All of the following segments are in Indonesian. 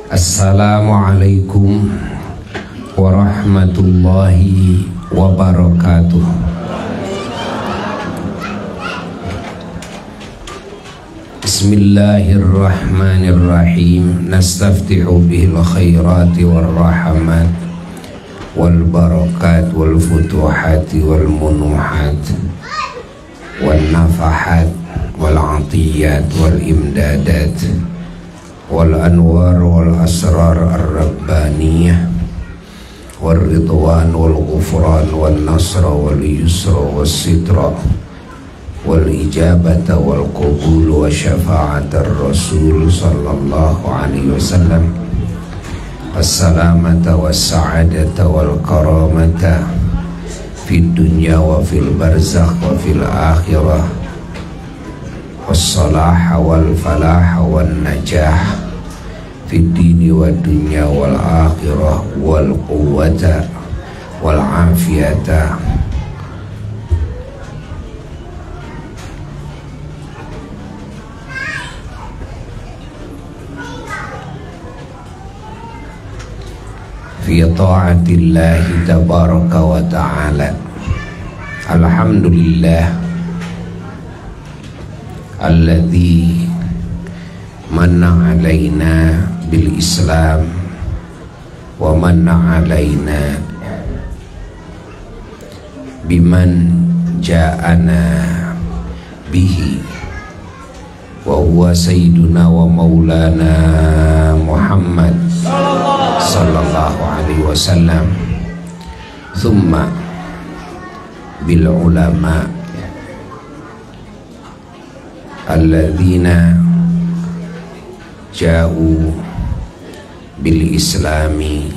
Assalamualaikum warahmatullahi wabarakatuh. Bismillahirrahmanirrahim. Nastaftihu bihil khairati wal rahmat wal barakat wal futuhati wal munuhat wal nafahat wal atiyat wal imdadat wal anwar wal asrar ar-rabbaniyah wal ridwan wal ghufran wal nasra wal yusra wal sitra wal ijabata wal qubul wa syafa'atar rasul sallallahu alaihi wasallam, assalamata was sa'adata wal karamata fid dunya wa fil barzakh wa fil akhirah, wassalaha wal falaha wan najah fid dini wad dunya wal akhirah wal quwwata wal afiyata fi ta'atillahi tabaraka wa ta'ala. Alhamdulillah alladzi manna alaina bil Islam wa manna alaina biman ja'ana bihi wa huwa sayyiduna wa maulana Muhammad sallallahu alaihi wasallam, thumma bil ulama alladzina ja'u bil islami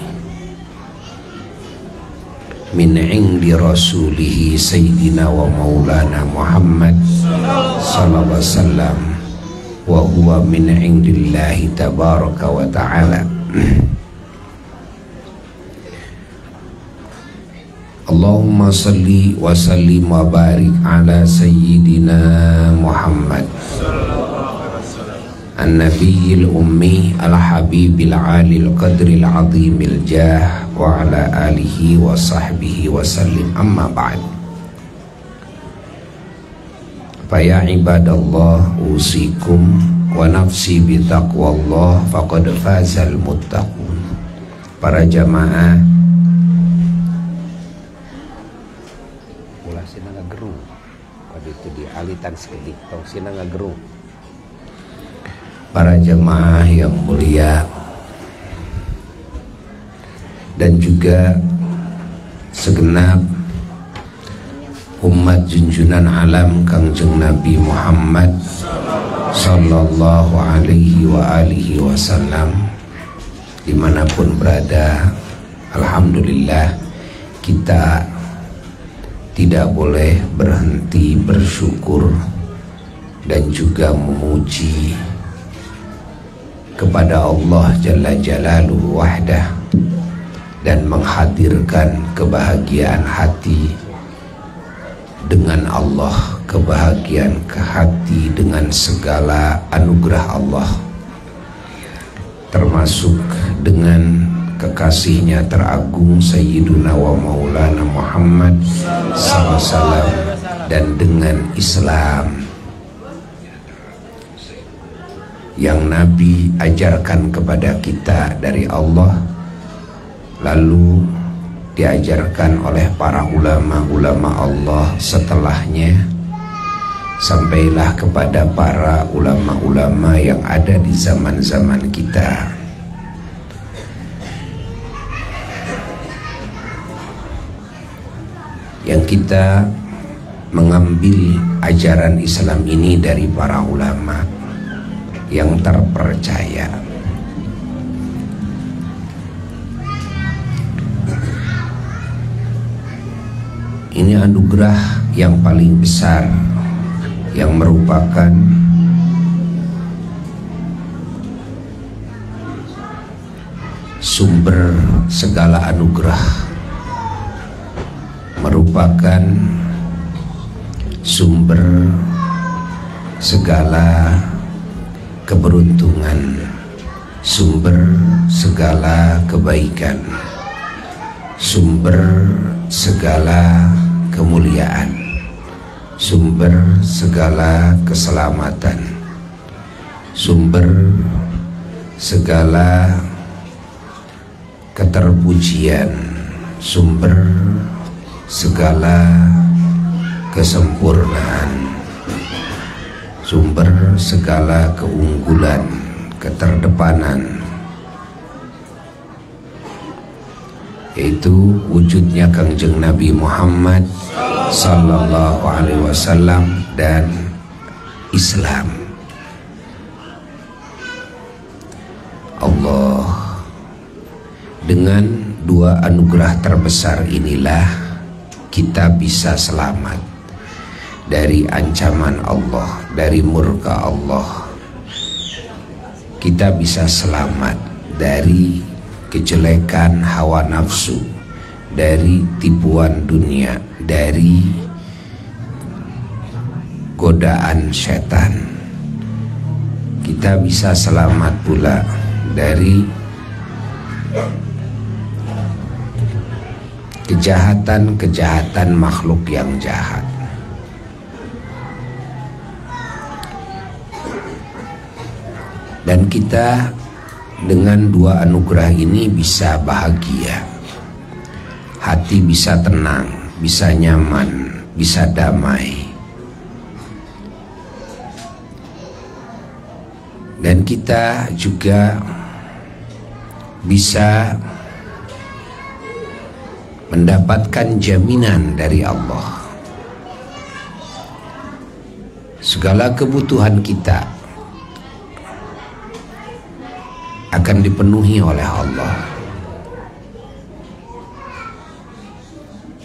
min indi rasulihi sayyidina wa maulana Muhammad sallallahu alaihi wasallam wa huwa min indillahi tabaraka wa ta'ala. Allahumma salli wa sallim wa barik ala sayyidina Muhammad an-nabiyil ummi al-habibil alil qadril azimil jah wa ala alihi wa sahbihi wa sallim, amma ba'd. Faya ibadallah usikum wa nafsi bitaqwallah faqad fazal muttaqun. Para jamaah ulah sina ngageru pada itu di alitan sekedik tong sina ngageru. Para jamaah yang mulia dan juga segenap umat junjunan alam Kangjeng Nabi Muhammad sallallahu alaihi wa alihi wasallam dimanapun berada, alhamdulillah kita tidak boleh berhenti bersyukur dan juga memuji kepada Allah Jalla Jalaluhu wahdah dan menghadirkan kebahagiaan hati dengan Allah, kebahagiaan ke hati dengan segala anugerah Allah, termasuk dengan kekasihnya teragung Sayyiduna wa Maulana Muhammad SAW, dan dengan Islam yang Nabi ajarkan kepada kita dari Allah, lalu diajarkan oleh para ulama-ulama Allah setelahnya, sampailah kepada para ulama-ulama yang ada di zaman-zaman kita. Yang kita mengambil ajaran Islam ini dari para ulama yang terpercaya. Ini anugerah yang paling besar yang merupakan sumber segala anugerah, merupakan sumber segala keberuntungan sumber segala kebaikan, sumber segala kemuliaan, sumber segala keselamatan, sumber segala keterpujian, sumber segala kesempurnaan, sumber segala keunggulan, keterdepanan, yaitu wujudnya Kangjeng Nabi Muhammad sallallahu alaihi wasallam dan Islam. Allah dengan dua anugerah terbesar inilah kita bisa selamat dari ancaman Allah, dari murka Allah. Kita bisa selamat dari kejelekan hawa nafsu, dari tipuan dunia, dari godaan setan. Kita bisa selamat pula dari kejahatan-kejahatan makhluk yang jahat. Dan kita dengan dua anugerah ini bisa bahagia, hati bisa tenang, bisa nyaman, bisa damai. Dan kita juga bisa mendapatkan jaminan dari Allah. Segala kebutuhan kita akan dipenuhi oleh Allah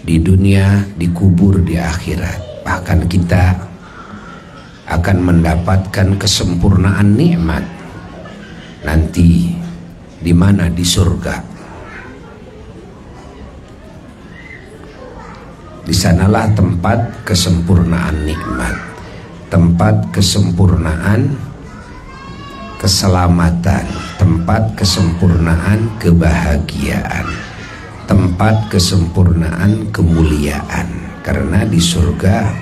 di dunia, dikubur di akhirat. Bahkan kita akan mendapatkan kesempurnaan nikmat nanti di mana? Di surga. Di sanalah tempat kesempurnaan nikmat, tempat kesempurnaan keselamatan, tempat kesempurnaan kebahagiaan, tempat kesempurnaan kemuliaan. Karena di surga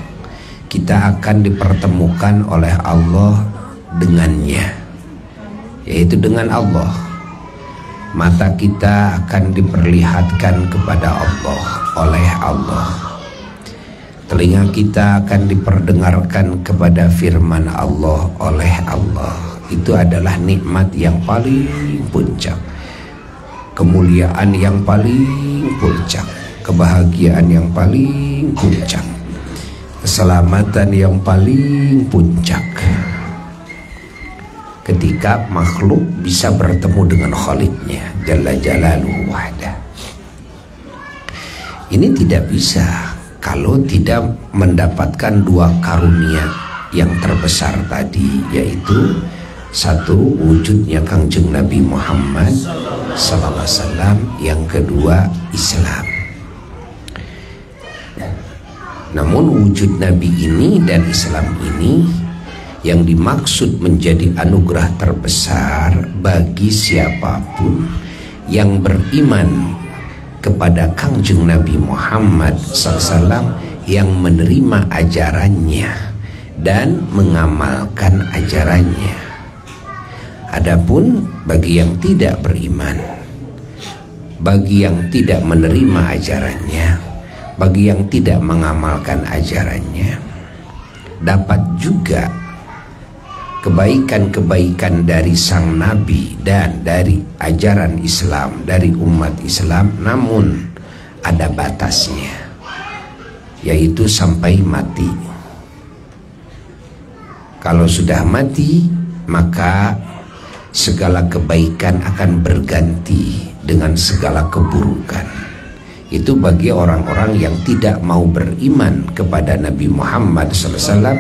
kita akan dipertemukan oleh Allah dengannya, yaitu dengan Allah. Mata kita akan diperlihatkan kepada Allah oleh Allah. Telinga kita akan diperdengarkan kepada firman Allah oleh Allah. Itu adalah nikmat yang paling puncak, kemuliaan yang paling puncak, kebahagiaan yang paling puncak, keselamatan yang paling puncak. Ketika makhluk bisa bertemu dengan Khaliknya Jalla Jalaluhu wahda. Ini tidak bisa kalau tidak mendapatkan dua karunia yang terbesar tadi, yaitu satu, wujudnya Kangjeng Nabi Muhammad sallallahu alaihi wasallam, yang kedua Islam. Namun wujud Nabi ini dan Islam ini yang dimaksud menjadi anugerah terbesar bagi siapapun yang beriman kepada Kangjeng Nabi Muhammad SAW, yang menerima ajarannya dan mengamalkan ajarannya. Adapun bagi yang tidak beriman, bagi yang tidak menerima ajarannya, bagi yang tidak mengamalkan ajarannya, dapat juga kebaikan-kebaikan dari sang Nabi dan dari ajaran Islam, dari umat Islam, namun ada batasnya, yaitu sampai mati. Kalau sudah mati, maka segala kebaikan akan berganti dengan segala keburukan. Itu bagi orang-orang yang tidak mau beriman kepada Nabi Muhammad SAW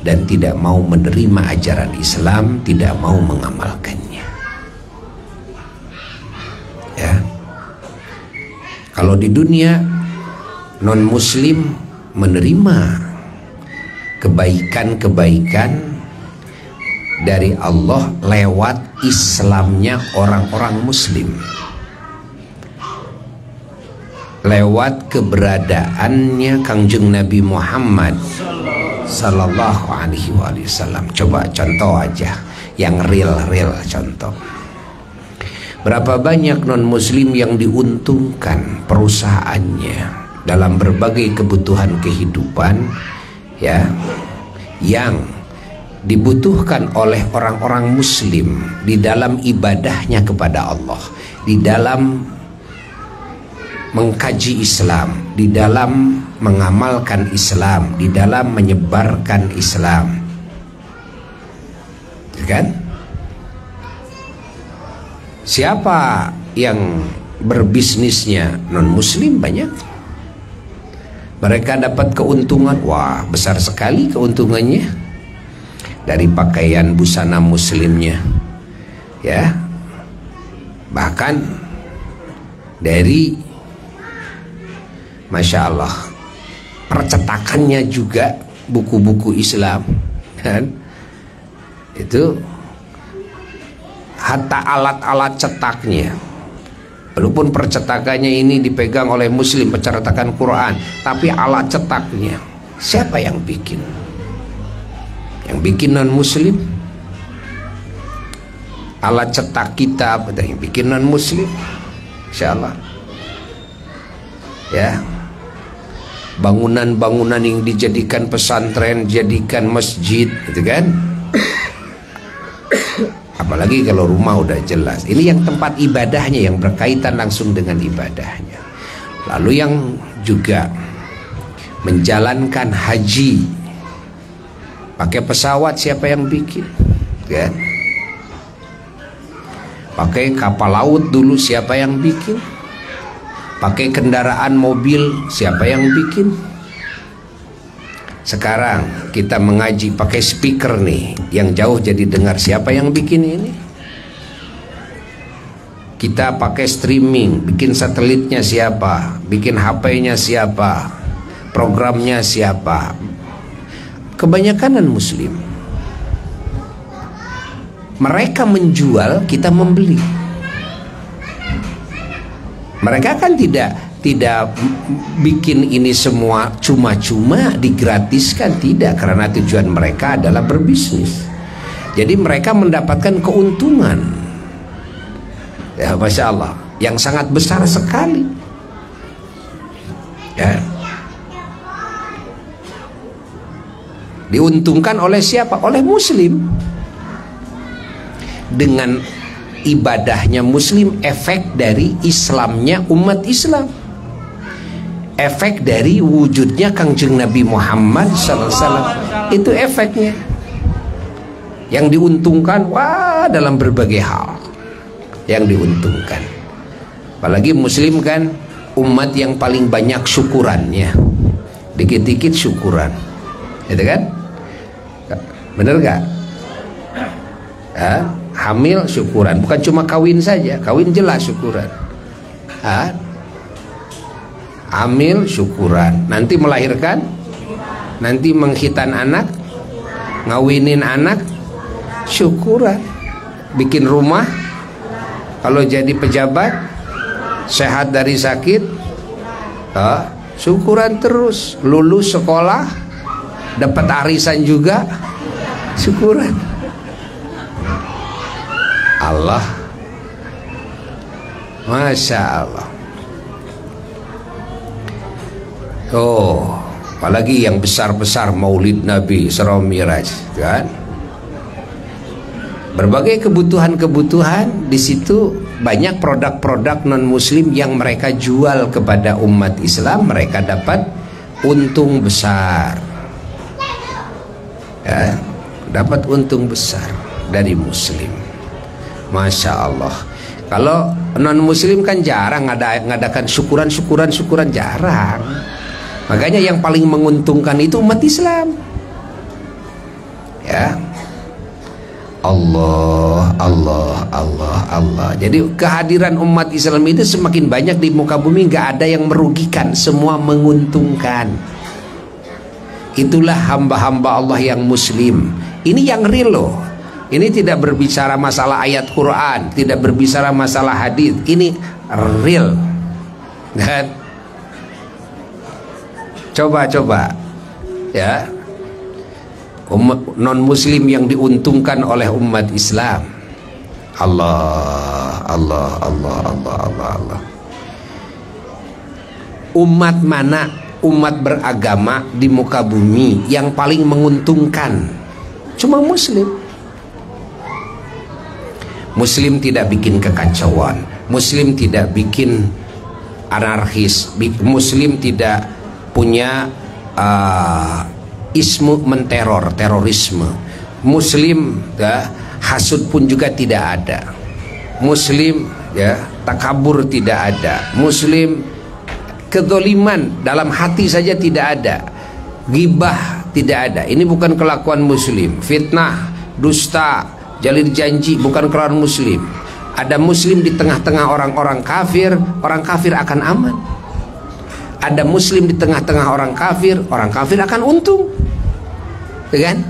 dan tidak mau menerima ajaran Islam, tidak mau mengamalkannya. Ya. Kalau di dunia non muslim menerima kebaikan-kebaikan dari Allah lewat Islamnya orang-orang muslim, lewat keberadaannya Kangjeng Nabi Muhammad sallallahu alaihi wasallam. Coba contoh aja yang real contoh. Berapa banyak non muslim yang diuntungkan perusahaannya dalam berbagai kebutuhan kehidupan, ya, yang dibutuhkan oleh orang-orang muslim di dalam ibadahnya kepada Allah, di dalam mengkaji Islam, di dalam mengamalkan Islam, di dalam menyebarkan Islam, kan? Siapa yang berbisnisnya non muslim banyak, mereka dapat keuntungan, wah besar sekali keuntungannya dari pakaian busana muslimnya, ya, bahkan dari, masya Allah, percetakannya juga buku-buku Islam, kan? Itu hatta alat-alat cetaknya, walaupun percetakannya ini dipegang oleh muslim, percetakan Quran, tapi alat cetaknya siapa yang bikin? Yang bikin non muslim. Alat cetak kitab ada yang bikin non muslim, insyaallah, ya. Bangunan-bangunan yang dijadikan pesantren, jadikan masjid, gitu kan? Apalagi kalau rumah udah jelas, ini yang tempat ibadahnya, yang berkaitan langsung dengan ibadahnya. Lalu yang juga menjalankan haji pakai pesawat, siapa yang bikin, kan? Pakai kapal laut dulu, siapa yang bikin? Pakai kendaraan mobil, siapa yang bikin? Sekarang kita mengaji pakai speaker nih, yang jauh jadi dengar, siapa yang bikin ini? Kita pakai streaming, bikin satelitnya siapa? Bikin HP-nya siapa? Programnya siapa? Kebanyakan non muslim. Mereka menjual, kita membeli. Mereka kan tidak bikin ini semua cuma-cuma, digratiskan, tidak, karena tujuan mereka adalah berbisnis. Jadi mereka mendapatkan keuntungan, ya, masya Allah, yang sangat besar sekali, ya. Diuntungkan oleh siapa? Oleh muslim. Dengan ibadahnya muslim, efek dari Islamnya umat Islam, efek dari wujudnya Kangjeng Nabi Muhammad SAW, itu efeknya. Yang diuntungkan, wah, dalam berbagai hal yang diuntungkan. Apalagi muslim kan umat yang paling banyak syukurannya, dikit-dikit syukuran, gitu kan? Bener gak? Hamil syukuran, bukan cuma kawin saja, kawin jelas syukuran. Hamil syukuran, nanti melahirkan, nanti menghitan anak, ngawinin anak, syukuran. Bikin rumah, kalau jadi pejabat, sehat dari sakit, syukuran terus. Lulus sekolah, dapat arisan juga, syukuran. Allah, masya Allah. Oh, apalagi yang besar-besar, Maulid Nabi, Isra Miraj, kan? Berbagai kebutuhan-kebutuhan di situ, banyak produk-produk non muslim yang mereka jual kepada umat Islam, mereka dapat untung besar, ya, dapat untung besar dari muslim, masya Allah. Kalau non muslim kan jarang ngadakan syukuran jarang. Makanya yang paling menguntungkan itu umat Islam, ya. Allah, Allah, Allah, Allah. Jadi kehadiran umat Islam itu semakin banyak di muka bumi, nggak ada yang merugikan, semua menguntungkan. Itulah hamba-hamba Allah yang muslim. Ini yang real loh. Ini tidak berbicara masalah ayat Quran, tidak berbicara masalah hadis. Ini real. Dan coba ya, non muslim yang diuntungkan oleh umat Islam. Allah. Umat mana, umat beragama di muka bumi yang paling menguntungkan? Cuma muslim. Muslim tidak bikin kekacauan, muslim tidak bikin anarkis, muslim tidak punya ismu menteror, terorisme. Muslim ya, hasud pun juga tidak ada. Muslim ya, takabur tidak ada. Muslim kezaliman dalam hati saja tidak ada. Ghibah tidak ada. Ini bukan kelakuan muslim. Fitnah, dusta, jalin janji bukan kelakuan muslim. Ada muslim di tengah-tengah orang kafir akan aman. Ada muslim di tengah-tengah orang kafir akan untung. Ya kan?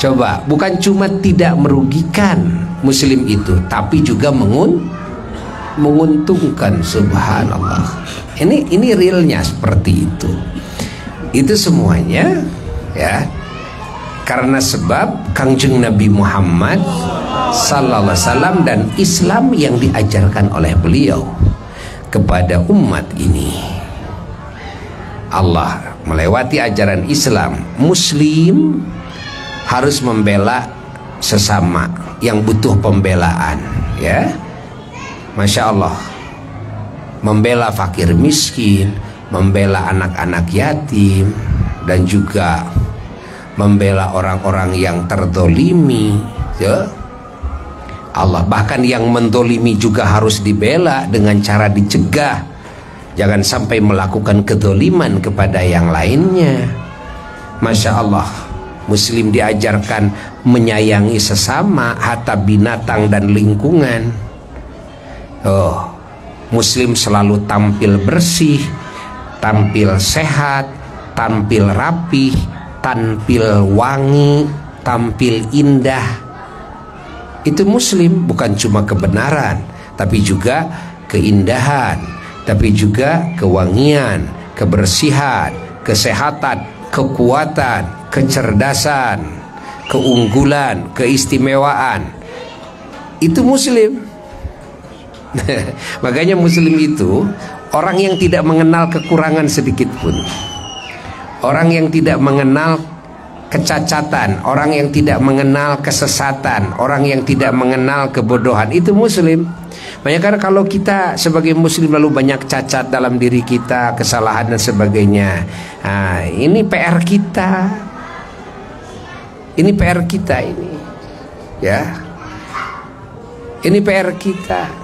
Coba, bukan cuma tidak merugikan muslim itu, tapi juga menguntungkan. Subhanallah. Ini realnya seperti itu. Itu semuanya ya, karena sebab Kangjeng Nabi Muhammad sallallahu alaihi wasallam dan Islam yang diajarkan oleh beliau kepada umat ini. Allah melewati ajaran Islam, muslim harus membela sesama yang butuh pembelaan, ya. Masya Allah, membela fakir miskin, membela anak-anak yatim, dan juga membela orang-orang yang terdolimi, ya. Allah bahkan yang mendolimi juga harus dibela dengan cara dicegah, jangan sampai melakukan kedoliman kepada yang lainnya. Masya Allah, muslim diajarkan menyayangi sesama, hatta binatang dan lingkungan. Muslim selalu tampil bersih, tampil sehat, tampil rapih, tampil wangi, tampil indah. Itu muslim, bukan cuma kebenaran, tapi juga keindahan, tapi juga kewangian, kebersihan, kesehatan, kekuatan, kecerdasan, keunggulan, keistimewaan. Itu muslim. Makanya muslim itu orang yang tidak mengenal kekurangan sedikit pun, orang yang tidak mengenal kecacatan, orang yang tidak mengenal kesesatan, orang yang tidak mengenal kebodohan. Itu muslim. Makanya karena kalau kita sebagai muslim lalu banyak cacat dalam diri kita, kesalahan dan sebagainya, ini PR kita. Ini PR kita ini, ya. Ini PR kita.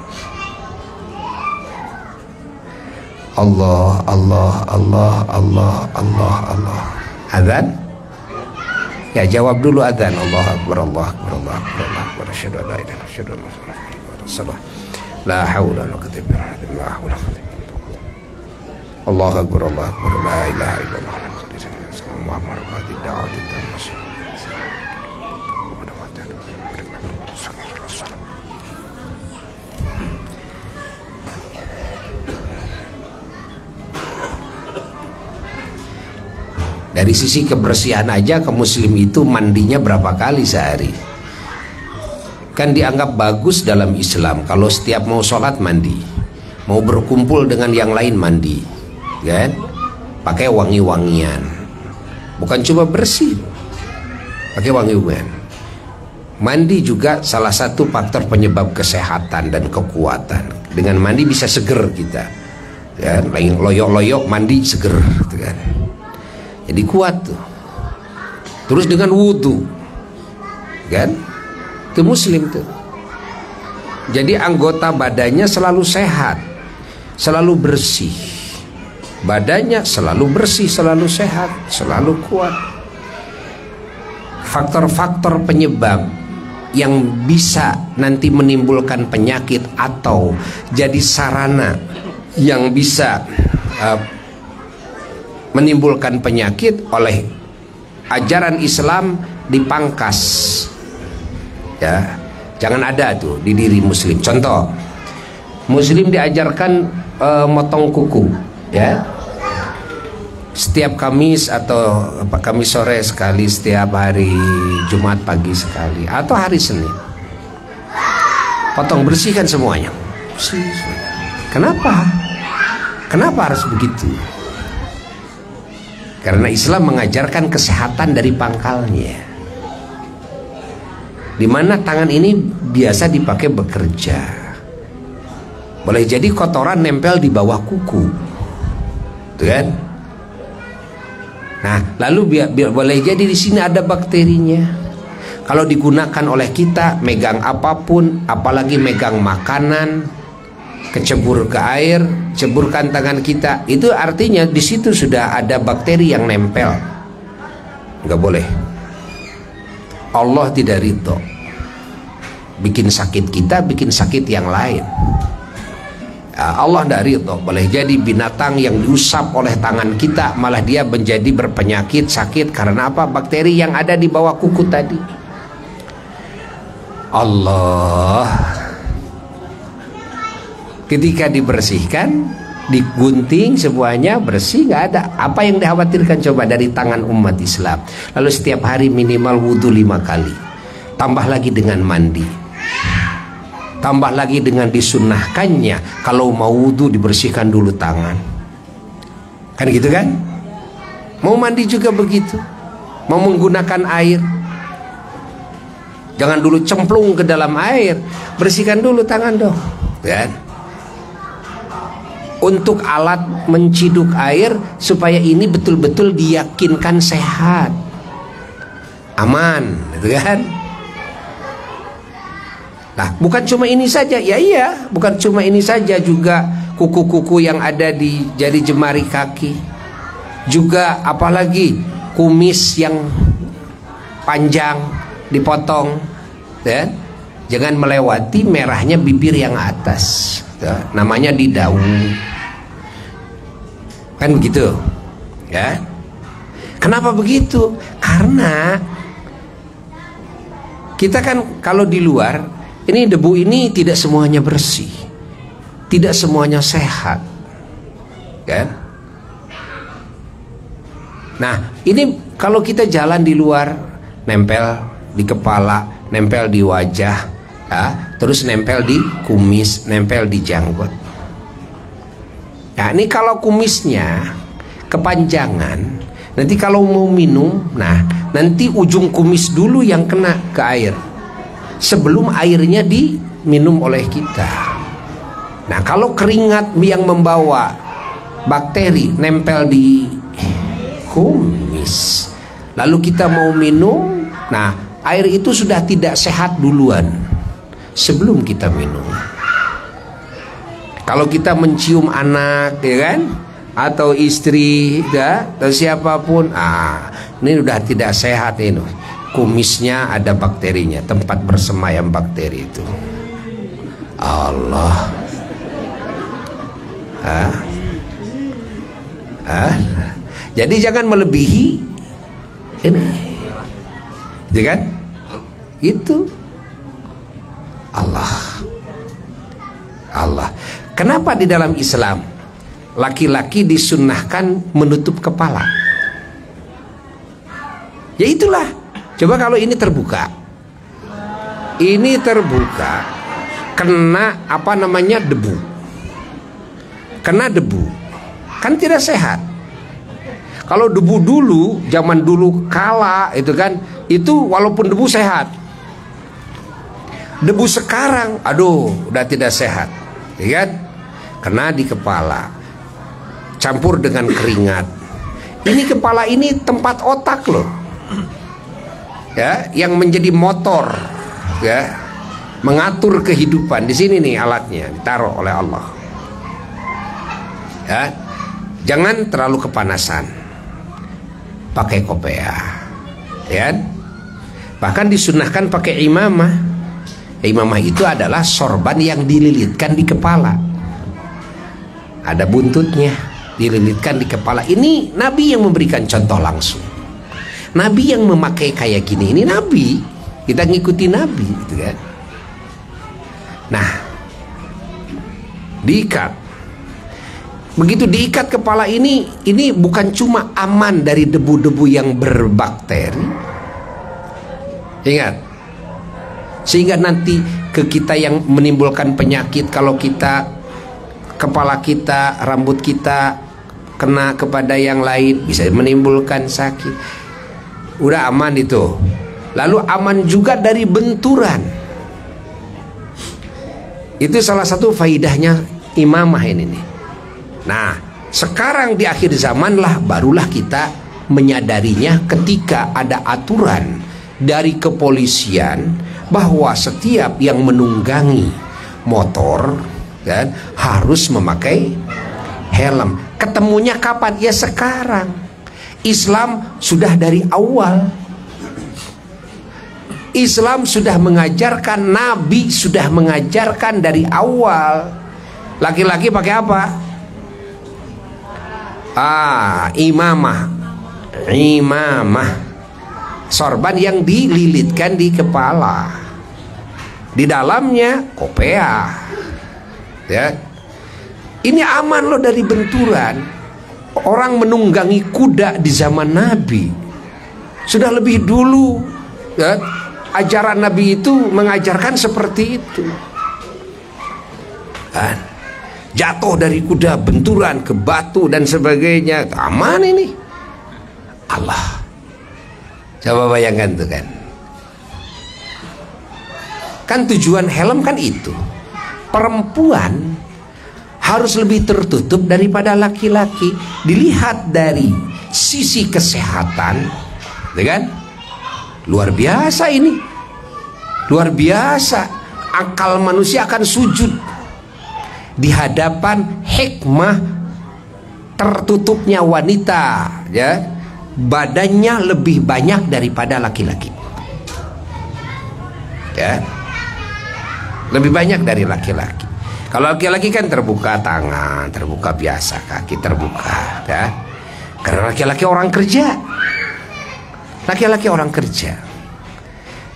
Allah, Allah, Allah, Allah, Allah, Allah. Adzan? Ya, jawab dulu adzan. Allah Akbar, Allah Akbar, Allah Akbar, Allah Akbar. Asyhadu an la ilaha illallah, asyhadu anna Muhammadan rasulullah. La haula wa la quwwata illa billah. Allah Akbar, Allah Akbar, la ilaha illallah. Muhammad rasulullah. Dari sisi kebersihan aja, ke muslim itu mandinya berapa kali sehari? Kan dianggap bagus dalam Islam kalau setiap mau sholat mandi, mau berkumpul dengan yang lain mandi, kan? Pakai wangi-wangian, bukan cuma bersih, pakai wangi-wangian. Mandi juga salah satu faktor penyebab kesehatan dan kekuatan. Dengan mandi bisa seger kita, kan? Loyok-loyok mandi seger, gitu kan? Jadi kuat tuh. Terus dengan wudhu, kan? Itu muslim tuh. Jadi anggota badannya selalu sehat, selalu bersih. Badannya selalu bersih, selalu sehat, selalu kuat. Faktor-faktor penyebab yang bisa nanti menimbulkan penyakit atau jadi sarana yang bisa menimbulkan penyakit oleh ajaran Islam dipangkas. Ya, jangan ada tuh di diri muslim. Contoh, muslim diajarkan motong kuku, ya. Setiap Kamis atau Kamis sore sekali, setiap hari Jumat pagi sekali, atau hari Senin. Potong, bersihkan semuanya. Kenapa? Kenapa harus begitu? Karena Islam mengajarkan kesehatan dari pangkalnya. Dimana tangan ini biasa dipakai bekerja. Boleh jadi kotoran nempel di bawah kuku, tuh kan? Nah, lalu boleh jadi di sini ada bakterinya. Kalau digunakan oleh kita megang apapun, apalagi megang makanan, kecebur ke air, ceburkan tangan kita, itu artinya di situ sudah ada bakteri yang nempel. Nggak boleh. Allah tidak ridho. Bikin sakit kita, bikin sakit yang lain. Allah tidak ridho. Boleh jadi binatang yang diusap oleh tangan kita, malah dia menjadi berpenyakit, sakit. Karena apa? Bakteri yang ada di bawah kuku tadi. Allah ketika dibersihkan, digunting, semuanya bersih, nggak ada. Apa yang dikhawatirkan coba dari tangan umat Islam? Lalu setiap hari minimal wudhu 5 kali, tambah lagi dengan mandi, tambah lagi dengan disunnahkannya kalau mau wudhu dibersihkan dulu tangan, kan gitu kan? Mau mandi juga begitu. Mau menggunakan air, jangan dulu cemplung ke dalam air, bersihkan dulu tangan dong, kan? Untuk alat menciduk air supaya ini betul-betul diyakinkan sehat, aman, gitu kan? Nah, bukan cuma ini saja, ya iya, bukan cuma ini saja, juga kuku-kuku yang ada di jari jemari kaki, juga apalagi kumis yang panjang dipotong, ya. Jangan melewati merahnya bibir yang atas, ya. Namanya di daun, kan begitu, ya. Kenapa begitu? Karena kita kan kalau di luar ini, debu ini tidak semuanya bersih, tidak semuanya sehat, kan? Nah, ini kalau kita jalan di luar, nempel di kepala, nempel di wajah, ya, terus nempel di kumis, nempel di janggut. Nah, ini kalau kumisnya kepanjangan, nanti kalau mau minum, nah nanti ujung kumis dulu yang kena ke air sebelum airnya diminum oleh kita. Nah, kalau keringat yang membawa bakteri nempel di kumis, lalu kita mau minum, nah air itu sudah tidak sehat duluan sebelum kita minum. Kalau kita mencium anak, ya kan, atau istri, ya, atau siapapun, ini udah tidak sehat ini. Kumisnya ada bakterinya, tempat bersemayam bakteri itu. Allah. Jadi jangan melebihi ini, ya kan? Itu Allah. Kenapa di dalam Islam laki-laki disunnahkan menutup kepala? Ya itulah. Coba kalau ini terbuka, kena debu, kena debu, kan tidak sehat. Kalau debu dulu, zaman dulu kala itu kan, itu walaupun debu sehat. Debu sekarang, aduh, udah tidak sehat, ya kan? Kena di kepala, campur dengan keringat. Ini kepala ini tempat otak loh, ya, yang menjadi motor, ya, mengatur kehidupan. Di sini nih alatnya ditaruh oleh Allah, ya. Jangan terlalu kepanasan, pakai kopiah, ya. Bahkan disunahkan pakai imamah. Imamah itu adalah sorban yang dililitkan di kepala, ada buntutnya, dililitkan di kepala. Ini Nabi yang memberikan contoh langsung. Nabi yang memakai kayak gini, ini Nabi, kita ngikuti Nabi gitu kan. Nah, diikat. Begitu diikat kepala ini bukan cuma aman dari debu-debu yang berbakteri. Ingat, sehingga nanti ke kita yang menimbulkan penyakit, kalau kita, kepala kita, rambut kita kena kepada yang lain, bisa menimbulkan sakit. Udah aman itu. Lalu aman juga dari benturan. Itu salah satu faidahnya imamah ini nih. Nah, sekarang di akhir zaman lah barulah kita menyadarinya ketika ada aturan dari kepolisian bahwa setiap yang menunggangi motor kan harus memakai helm. Ketemunya kapan? Ya sekarang. Islam sudah dari awal. Islam sudah mengajarkan, Nabi sudah mengajarkan dari awal. Laki-laki pakai apa? Imamah. Sorban yang dililitkan di kepala. Di dalamnya kopea. Ya. Ini aman loh dari benturan. Orang menunggangi kuda di zaman Nabi sudah lebih dulu. Ya. Ajaran Nabi itu mengajarkan seperti itu. Kan? Jatuh dari kuda, benturan ke batu dan sebagainya, aman ini. Allah. Coba bayangkan tuh kan. Kan tujuan helm kan itu. Perempuan harus lebih tertutup daripada laki-laki. Dilihat dari sisi kesehatan, kan? Luar biasa ini. Luar biasa. Akal manusia akan sujud di hadapan hikmah tertutupnya wanita, ya. Badannya lebih banyak daripada laki-laki. Ya. Lebih banyak dari laki-laki. Kalau laki-laki kan terbuka tangan, terbuka biasa, kaki terbuka, ya. Karena laki-laki orang kerja. Laki-laki orang kerja.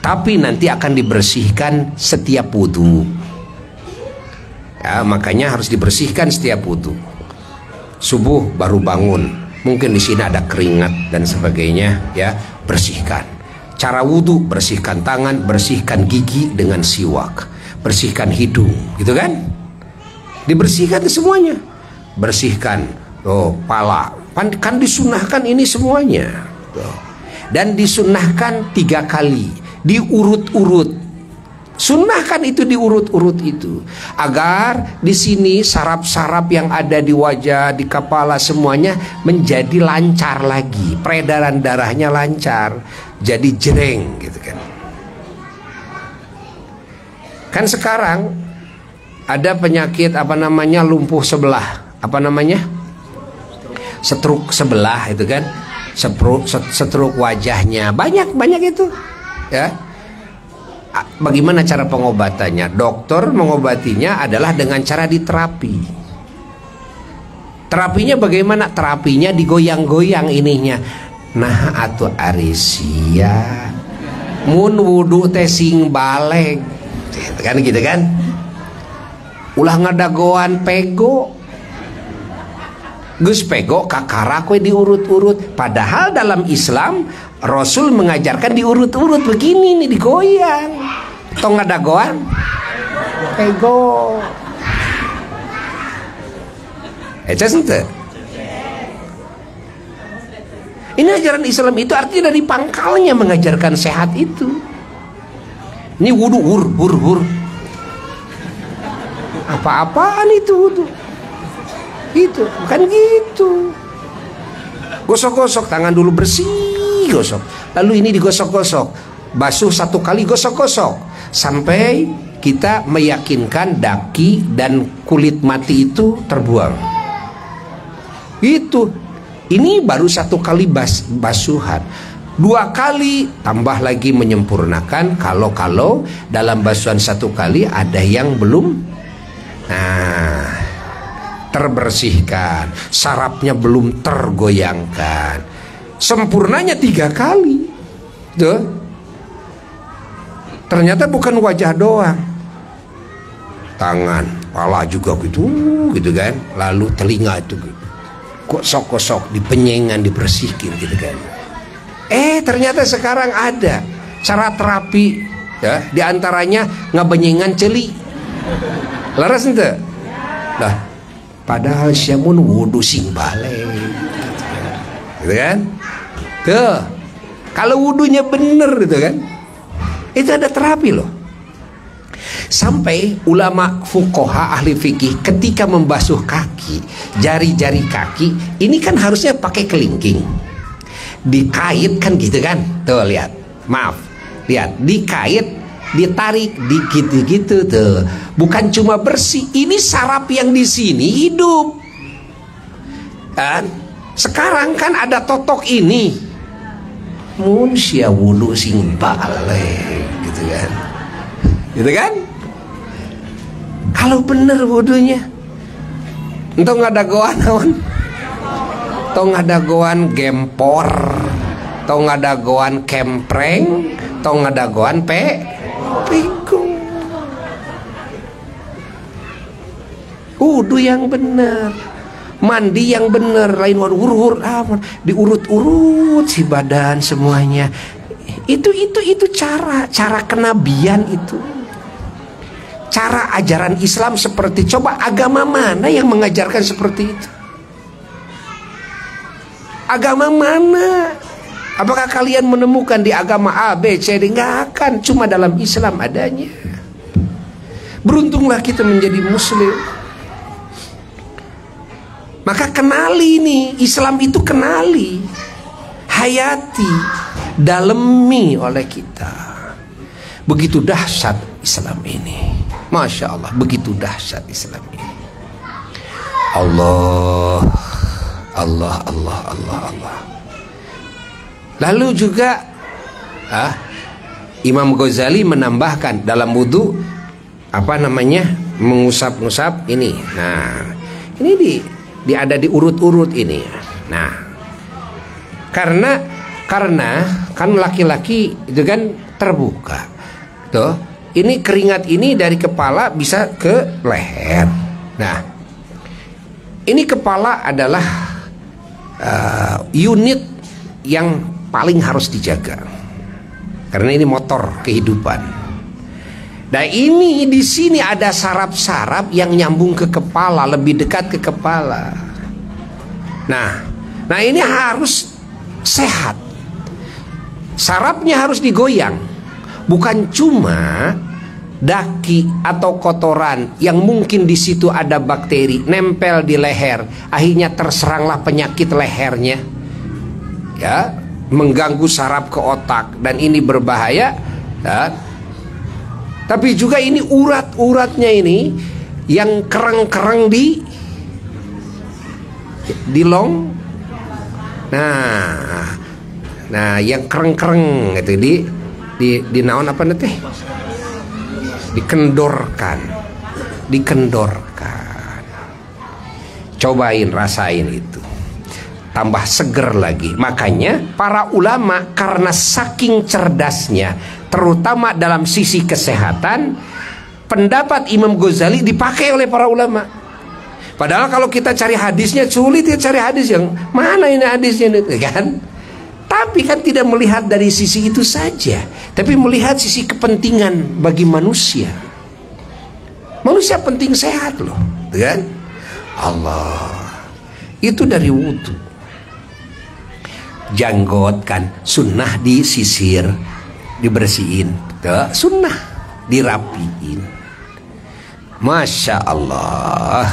Tapi nanti akan dibersihkan setiap wudu. Ya, makanya harus dibersihkan setiap wudu. Subuh baru bangun, mungkin di sini ada keringat dan sebagainya, ya, bersihkan. Cara wudu, bersihkan tangan, bersihkan gigi dengan siwak, bersihkan hidung, gitu kan? Dibersihkan semuanya. Bersihkan pala. Kan disunahkan ini semuanya. Dan disunnahkan 3 kali, diurut-urut. Sunnahkan itu diurut-urut itu, agar di sini saraf-saraf yang ada di wajah, di kepala semuanya menjadi lancar lagi, peredaran darahnya lancar, jadi jreng gitu kan. Kan sekarang ada penyakit apa namanya lumpuh sebelah, apa namanya stroke sebelah itu kan. Stroke wajahnya banyak itu, ya. Bagaimana cara pengobatannya? Dokter mengobatinya adalah dengan cara diterapi. Terapinya bagaimana? Terapinya digoyang-goyang ininya. Nah atuh arisia mun wudu teh sing balek kan gitu kan. Ulah ngadagoan pego, Gus pego kakara kue diurut-urut. Padahal dalam Islam Rasul mengajarkan diurut-urut begini nih, digoyang. Tong ngadagoan pego. Ente. Ini ajaran Islam itu artinya dari pangkalnya mengajarkan sehat itu. Ini wudu hur. Apa-apaan itu wudu? Gitu, bukan gitu. Gosok-gosok tangan dulu, bersih, gosok. Lalu ini digosok-gosok, basuh 1 kali, gosok-gosok, sampai kita meyakinkan daki dan kulit mati itu terbuang. Itu, ini baru 1 kali basuhan. 2 kali tambah lagi menyempurnakan. Kalau dalam basuhan 1 kali ada yang belum, terbersihkan, sarafnya belum tergoyangkan. sempurnanya 3 kali. Tuh. Ternyata bukan wajah doang, tangan, kepala juga gitu kan. Lalu telinga itu gosok-gosok, dipenyengan, dibersihkan gitu kan. Ternyata sekarang ada cara terapi ya, diantaranya ngabenyengan celi. Laras ente? Nah, padahal syamun wudu sing balik gitu kan. Tuh, kalau wudunya bener gitu kan, itu ada terapi loh. Sampai ulama fuqaha ahli fikih ketika membasuh kaki, jari-jari kaki ini kan harusnya pakai kelingking, dikait kan gitu kan. Tuh lihat, maaf, lihat, dikait, ditarik dikit gitu tuh. Bukan cuma bersih, ini saraf yang di sini hidup kan. Sekarang kan ada totok ini, mun sia wudu sing balik gitu kan. Gitu kan? Kalau bener wudunya, entong ada goan naon? Tong ada goan gempor, tong ada goan kempreng, tong ada goan pekung. Wudu yang bener, mandi yang bener, lain urut diurut-urut si badan semuanya. Itu cara kenabian itu. Cara ajaran Islam seperti, coba agama mana yang mengajarkan seperti itu? Agama mana? Apakah kalian menemukan di agama A, B, C, D? Nggak akan, cuma dalam Islam adanya. Beruntunglah kita menjadi muslim. Maka kenali nih, Islam itu kenali, hayati, dalemi oleh kita. Begitu dahsyat Islam ini. Masya Allah, begitu dahsyat Islam ini. Allah. Lalu juga Imam Ghazali menambahkan dalam wudu mengusap-ngusap ini. Nah, ini ada diurut-urut ini. Nah, karena kan laki-laki itu kan terbuka. Tuh, ini keringat ini dari kepala bisa ke leher. Nah, ini kepala adalah unit yang paling harus dijaga. Karena ini motor kehidupan. Nah, ini di sini ada saraf-saraf yang nyambung ke kepala, lebih dekat ke kepala. Nah ini harus sehat. Sarafnya harus digoyang. Bukan cuma daki atau kotoran yang mungkin di situ ada bakteri nempel di leher, akhirnya terseranglah penyakit lehernya, ya, mengganggu saraf ke otak, dan ini berbahaya. Ya. Tapi juga ini urat-uratnya ini yang kereng-kereng di long. Nah, yang kereng-kereng itu di naon apa nanti? Dikendorkan. Cobain, rasain itu. Tambah seger lagi. Makanya para ulama karena saking cerdasnya, terutama dalam sisi kesehatan, pendapat Imam Ghazali dipakai oleh para ulama. Padahal kalau kita cari hadisnya sulit ya, cari hadis yang mana ini hadisnya kan? Tapi kan tidak melihat dari sisi itu saja, tapi melihat sisi kepentingan bagi manusia. Manusia penting sehat loh, kan? Allah. Itu dari wudu. Janggot kan sunnah disisir, dibersihin, sunnah dirapiin. Masya Allah.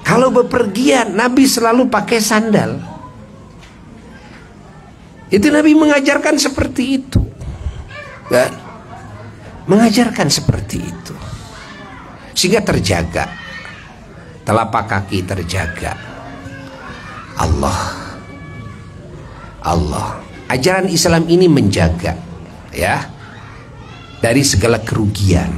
Kalau bepergian Nabi selalu pakai sandal. Itu Nabi mengajarkan seperti itu, kan? Mengajarkan seperti itu sehingga terjaga, telapak kaki terjaga. Allah. Ajaran Islam ini menjaga, ya, dari segala kerugian,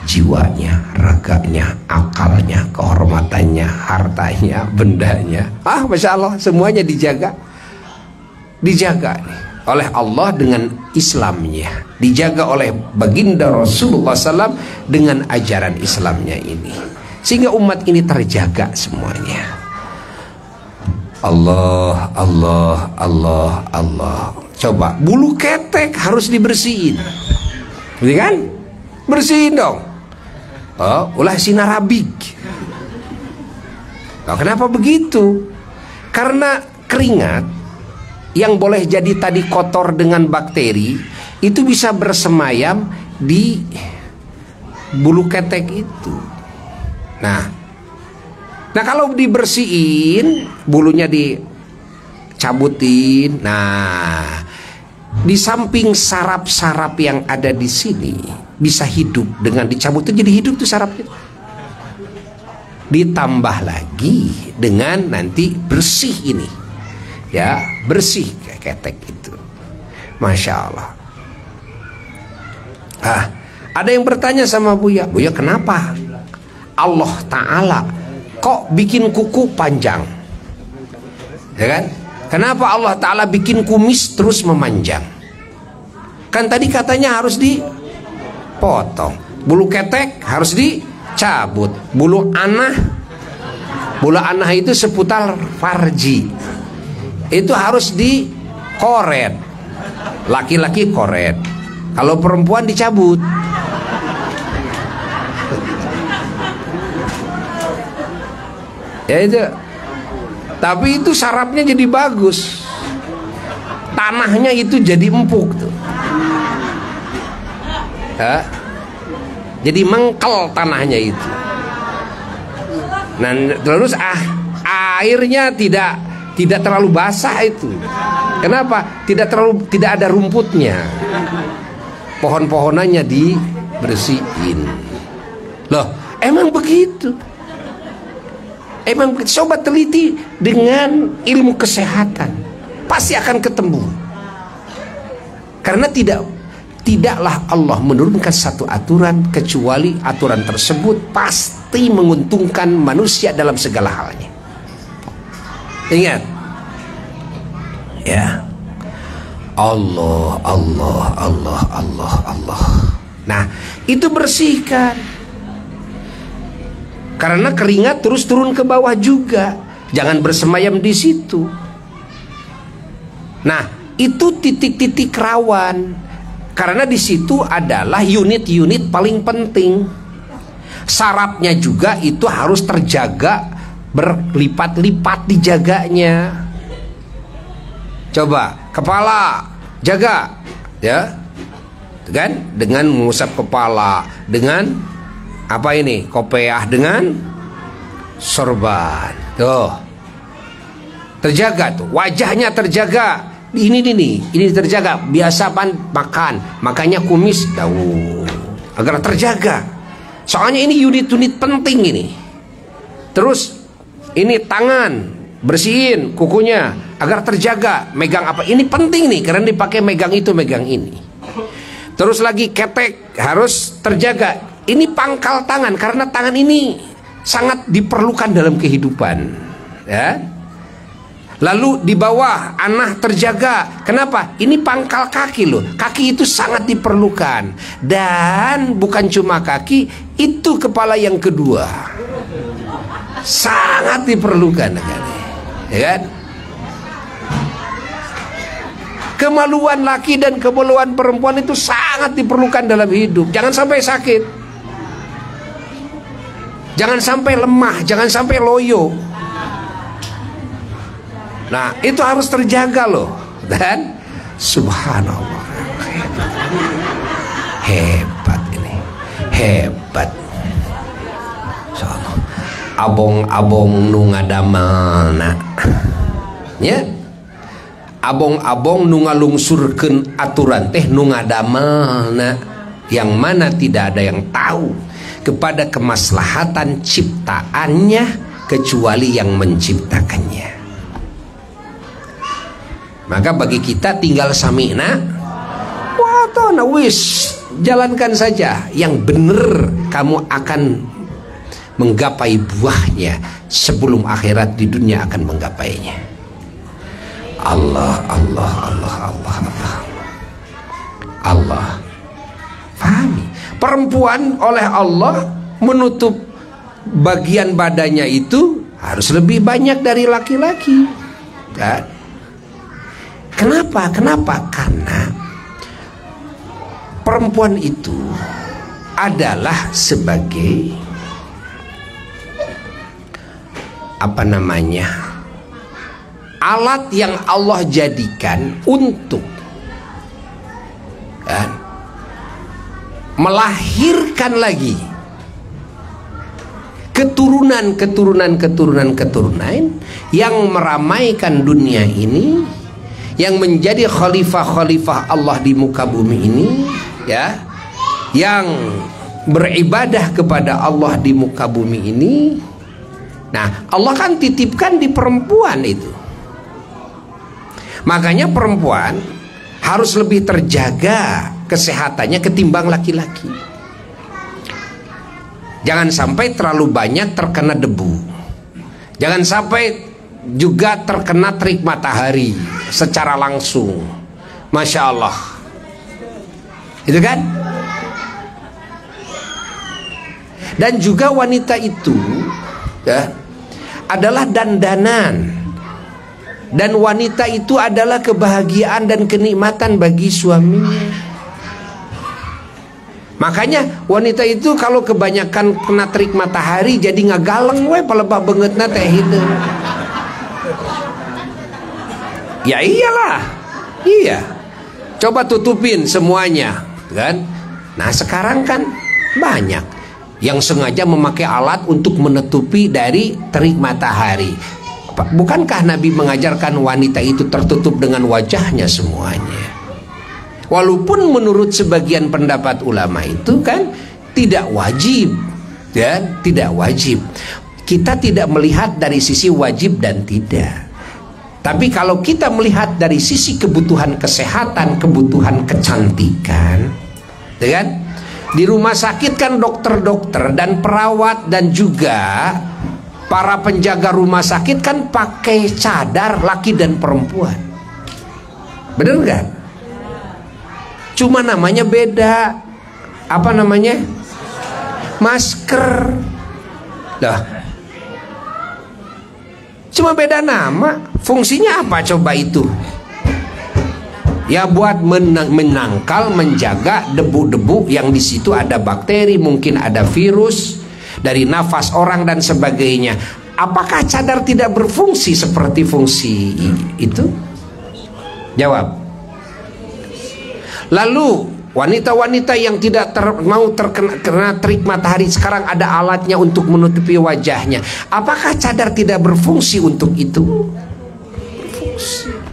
jiwanya, raganya, akalnya, kehormatannya, hartanya, bendanya. Masya Allah, semuanya dijaga. dijaga nih oleh Allah dengan Islamnya, dijaga oleh baginda Rasulullah SAW dengan ajaran Islamnya ini, sehingga umat ini terjaga semuanya. Allah, Allah, Allah, Allah. Coba bulu ketek harus dibersihin, betul kan? Bersihin dong. Oh, ulah sinarabik. Oh, kenapa begitu? Karena keringat yang boleh jadi tadi kotor dengan bakteri itu bisa bersemayam di bulu ketek itu. Nah kalau dibersihin, bulunya dicabutin. Nah, di samping saraf-saraf yang ada di sini bisa hidup dengan dicabut itu, jadi hidup tuh sarafnya. Ditambah lagi dengan nanti bersih ini, ya, bersih ketek itu. Masya Allah. Ada yang bertanya sama Buya, Buya kenapa Allah Ta'ala kok bikin kuku panjang, ya kan? Kenapa Allah Ta'ala bikin kumis terus memanjang? Kan tadi katanya harus dipotong. Bulu ketek harus dicabut. Bulu anah itu seputar farji, itu harus dikoret. Laki-laki koret, kalau perempuan dicabut. Ya itu. Tapi itu sarafnya jadi bagus, tanahnya itu jadi empuk tuh, ya? Jadi mengkel tanahnya itu. Nah terus airnya tidak terlalu basah itu. Kenapa? Tidak ada rumputnya. Pohon-pohonannya dibersihin. Loh, emang begitu? Emang coba teliti dengan ilmu kesehatan, pasti akan ketemu. Karena tidaklah Allah menurunkan satu aturan kecuali aturan tersebut pasti menguntungkan manusia dalam segala halnya. Ingat, ya, Allah, Allah, Allah, Allah, Allah. Nah, itu bersihkan. Karena keringat terus turun ke bawah juga, jangan bersemayam di situ. Nah, itu titik-titik rawan, karena di situ adalah unit-unit paling penting. Sarafnya juga itu harus terjaga, berlipat-lipat dijaganya. Coba kepala jaga, ya, kan? Dengan mengusap kepala, dengan apa ini, kopiah, dengan sorban, tuh terjaga tuh, wajahnya terjaga. Ini terjaga. Biasa makan, makanya kumis daun agar terjaga. Soalnya ini unit-unit penting ini. Terus ini tangan, bersihin kukunya agar terjaga. Megang apa? Ini penting nih, karena dipakai megang itu, megang ini. Terus lagi ketek harus terjaga. Ini pangkal tangan, karena tangan ini sangat diperlukan dalam kehidupan, ya. Lalu di bawah anah terjaga. Kenapa? Ini pangkal kaki loh. Kaki itu sangat diperlukan. Dan bukan cuma kaki, itu kepala yang kedua sangat diperlukan, ya kan? Kemaluan laki dan kemaluan perempuan itu sangat diperlukan dalam hidup. Jangan sampai sakit, jangan sampai lemah, jangan sampai loyo. Nah, itu harus terjaga loh. Dan subhanallah, hebat ini, hebat. Abong-abong nu ngadamana, ya, abong-abong nu ngalungsurkeun aturan teh nu ngadamana, yang mana tidak ada yang tahu kepada kemaslahatan ciptaannya kecuali yang menciptakannya. Maka bagi kita tinggal sami'na wa ata'na, wis, jalankan saja yang benar, kamu akan menggapai buahnya sebelum akhirat di dunia akan menggapainya. Allah, Allah, Allah, Allah, Allah, Allah. Pahami, perempuan oleh Allah menutup bagian badannya itu harus lebih banyak dari laki-laki, kan? Kenapa? Kenapa? Karena perempuan itu adalah sebagai apa namanya, alat yang Allah jadikan untuk kan, melahirkan lagi keturunan yang meramaikan dunia ini, yang menjadi khalifah-khalifah Allah di muka bumi ini, ya, yang beribadah kepada Allah di muka bumi ini. Nah, Allah kan titipkan di perempuan itu. Makanya perempuan harus lebih terjaga kesehatannya ketimbang laki-laki. Jangan sampai terlalu banyak terkena debu. Jangan sampai juga terkena terik matahari secara langsung. Masya Allah. Itu kan? Dan juga wanita itu, ya, adalah dandanan, dan wanita itu adalah kebahagiaan dan kenikmatan bagi suaminya. Makanya wanita itu kalau kebanyakan kena terik matahari jadi ngagaleng we palebah bangetna teh hideung. Ya iyalah. Iya. Coba tutupin semuanya, kan? Nah, sekarang kan banyak yang sengaja memakai alat untuk menutupi dari terik matahari. Bukankah Nabi mengajarkan wanita itu tertutup dengan wajahnya semuanya? Walaupun menurut sebagian pendapat ulama itu kan tidak wajib, ya, tidak wajib. Kita tidak melihat dari sisi wajib dan tidak. Tapi kalau kita melihat dari sisi kebutuhan kesehatan, kebutuhan kecantikan, ya kan? Di rumah sakit kan dokter-dokter dan perawat dan juga para penjaga rumah sakit kan pakai cadar, laki dan perempuan. Bener nggak? Cuma namanya beda. Apa namanya? Masker. Lah. Cuma beda nama. Fungsinya apa coba itu? Ya buat menangkal, menjaga debu-debu yang di situ ada bakteri, mungkin ada virus dari nafas orang dan sebagainya. Apakah cadar tidak berfungsi seperti fungsi itu? Jawab. Lalu wanita-wanita yang tidak mau terkena terik matahari, sekarang ada alatnya untuk menutupi wajahnya. Apakah cadar tidak berfungsi untuk itu? Berfungsi.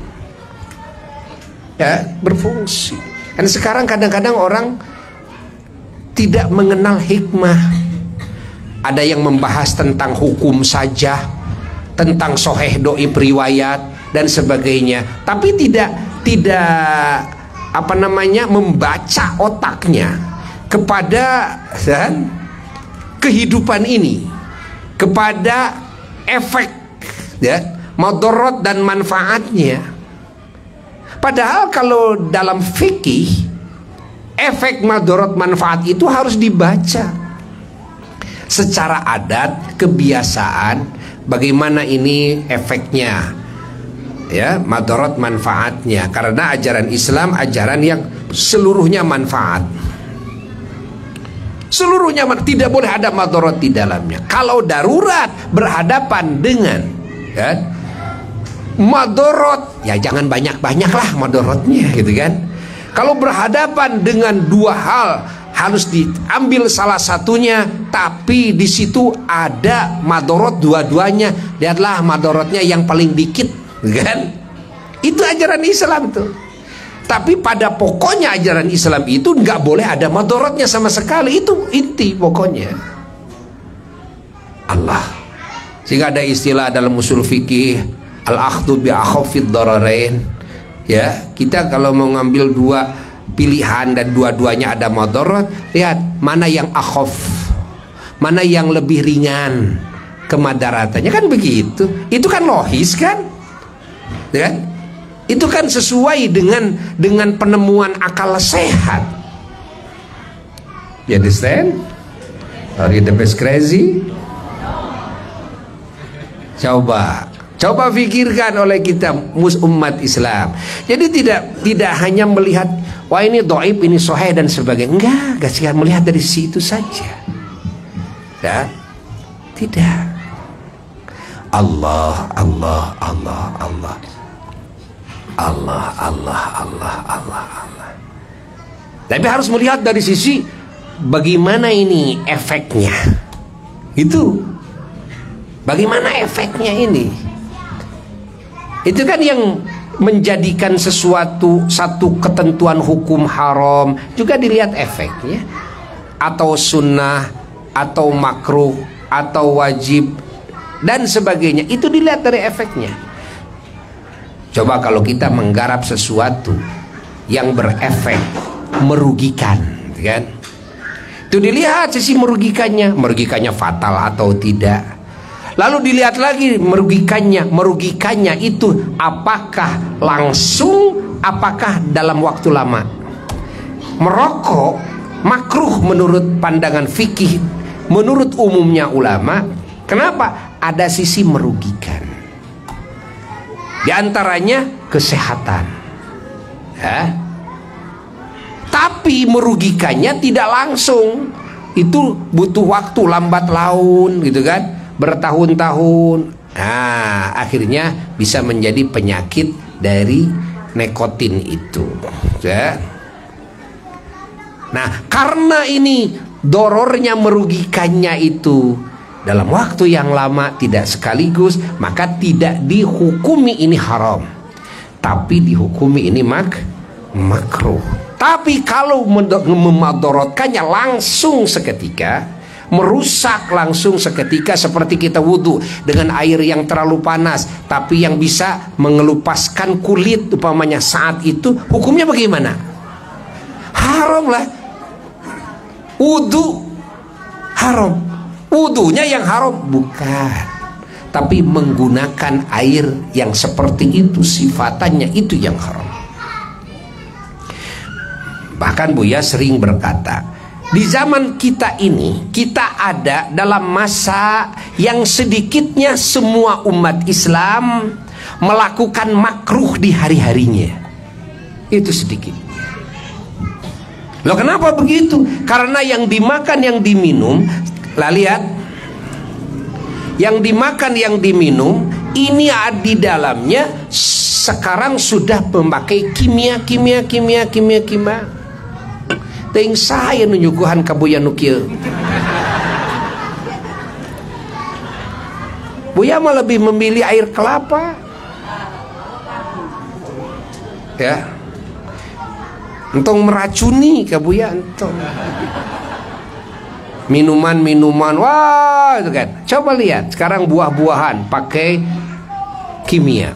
Ya, berfungsi. Dan sekarang kadang-kadang orang tidak mengenal hikmah. Ada yang membahas tentang hukum saja, tentang soheh doib riwayat dan sebagainya, tapi tidak apa namanya, membaca otaknya kepada kan, kehidupan ini, kepada efek, ya, madarat dan manfaatnya. Padahal kalau dalam fikih, efek madarat manfaat itu harus dibaca secara adat, kebiasaan, bagaimana ini efeknya, ya, madarat manfaatnya. Karena ajaran Islam ajaran yang seluruhnya manfaat. Seluruhnya tidak boleh ada madarat di dalamnya. Kalau darurat berhadapan dengan, kan, madarat, ya jangan banyak-banyak lah madaratnya, gitu kan. Kalau berhadapan dengan dua hal, harus diambil salah satunya, tapi di situ ada madarat dua-duanya, lihatlah madaratnya yang paling dikit, kan? Itu ajaran Islam tuh. Tapi pada pokoknya ajaran Islam itu nggak boleh ada madaratnya sama sekali. Itu inti pokoknya. Allah. Sehingga ada istilah dalam usul fikih, al-akhdhu bi akhafid dararain. Ya, kita kalau mau ngambil dua pilihan dan dua-duanya ada madarat, lihat mana yang akhaf, mana yang lebih ringan kemadaratannya, kan begitu. Itu kan logis kan? Ya kan? Itu kan sesuai dengan penemuan akal sehat. You understand? Are you the best crazy? Coba pikirkan oleh kita umat Islam. Jadi tidak hanya melihat wah ini dhaif, ini sahih dan sebagainya. Enggak sih melihat dari situ saja. Ya? Tidak. Allah. Tapi harus melihat dari sisi bagaimana ini efeknya. Itu bagaimana efeknya ini. Itu kan yang menjadikan satu ketentuan hukum haram juga dilihat efeknya, atau sunnah, atau makruh, atau wajib dan sebagainya. Itu dilihat dari efeknya. Coba kalau kita menggarap sesuatu yang berefek merugikan, kan? Itu dilihat sisi merugikannya fatal atau tidak. Lalu dilihat lagi merugikannya itu apakah langsung, apakah dalam waktu lama. Merokok makruh menurut pandangan fikih, menurut umumnya ulama. Kenapa? Ada sisi merugikan. Di antaranya kesehatan. Ya. Tapi merugikannya tidak langsung. Itu butuh waktu lambat laun gitu kan, bertahun-tahun. Nah, akhirnya bisa menjadi penyakit dari nikotin itu. Ya. Nah, karena ini dorornya merugikannya itu dalam waktu yang lama, tidak sekaligus, maka tidak dihukumi ini haram, tapi dihukumi ini makruh. Tapi kalau memadorotkannya langsung seketika, merusak langsung seketika, seperti kita wudhu dengan air yang terlalu panas tapi yang bisa mengelupaskan kulit umpamanya saat itu, hukumnya bagaimana? Haram lah. Wudhu haram. Wudhunya yang haram? Bukan. Tapi menggunakan air yang seperti itu, sifatannya itu yang haram. Bahkan Buya sering berkata, di zaman kita ini, kita ada dalam masa yang sedikitnya semua umat Islam melakukan makruh di hari-harinya. Itu sedikit. Loh, kenapa begitu? Karena yang dimakan, yang diminum, lah lihat, yang dimakan, yang diminum, ini di dalamnya sekarang sudah memakai kimia. Ting saya nunyuguhan kabuya nukieu. Buya mah lebih memilih air kelapa. Ya. Entong meracuni kabuya entong. Minuman, wah itu kan. Coba lihat sekarang buah-buahan pakai kimia.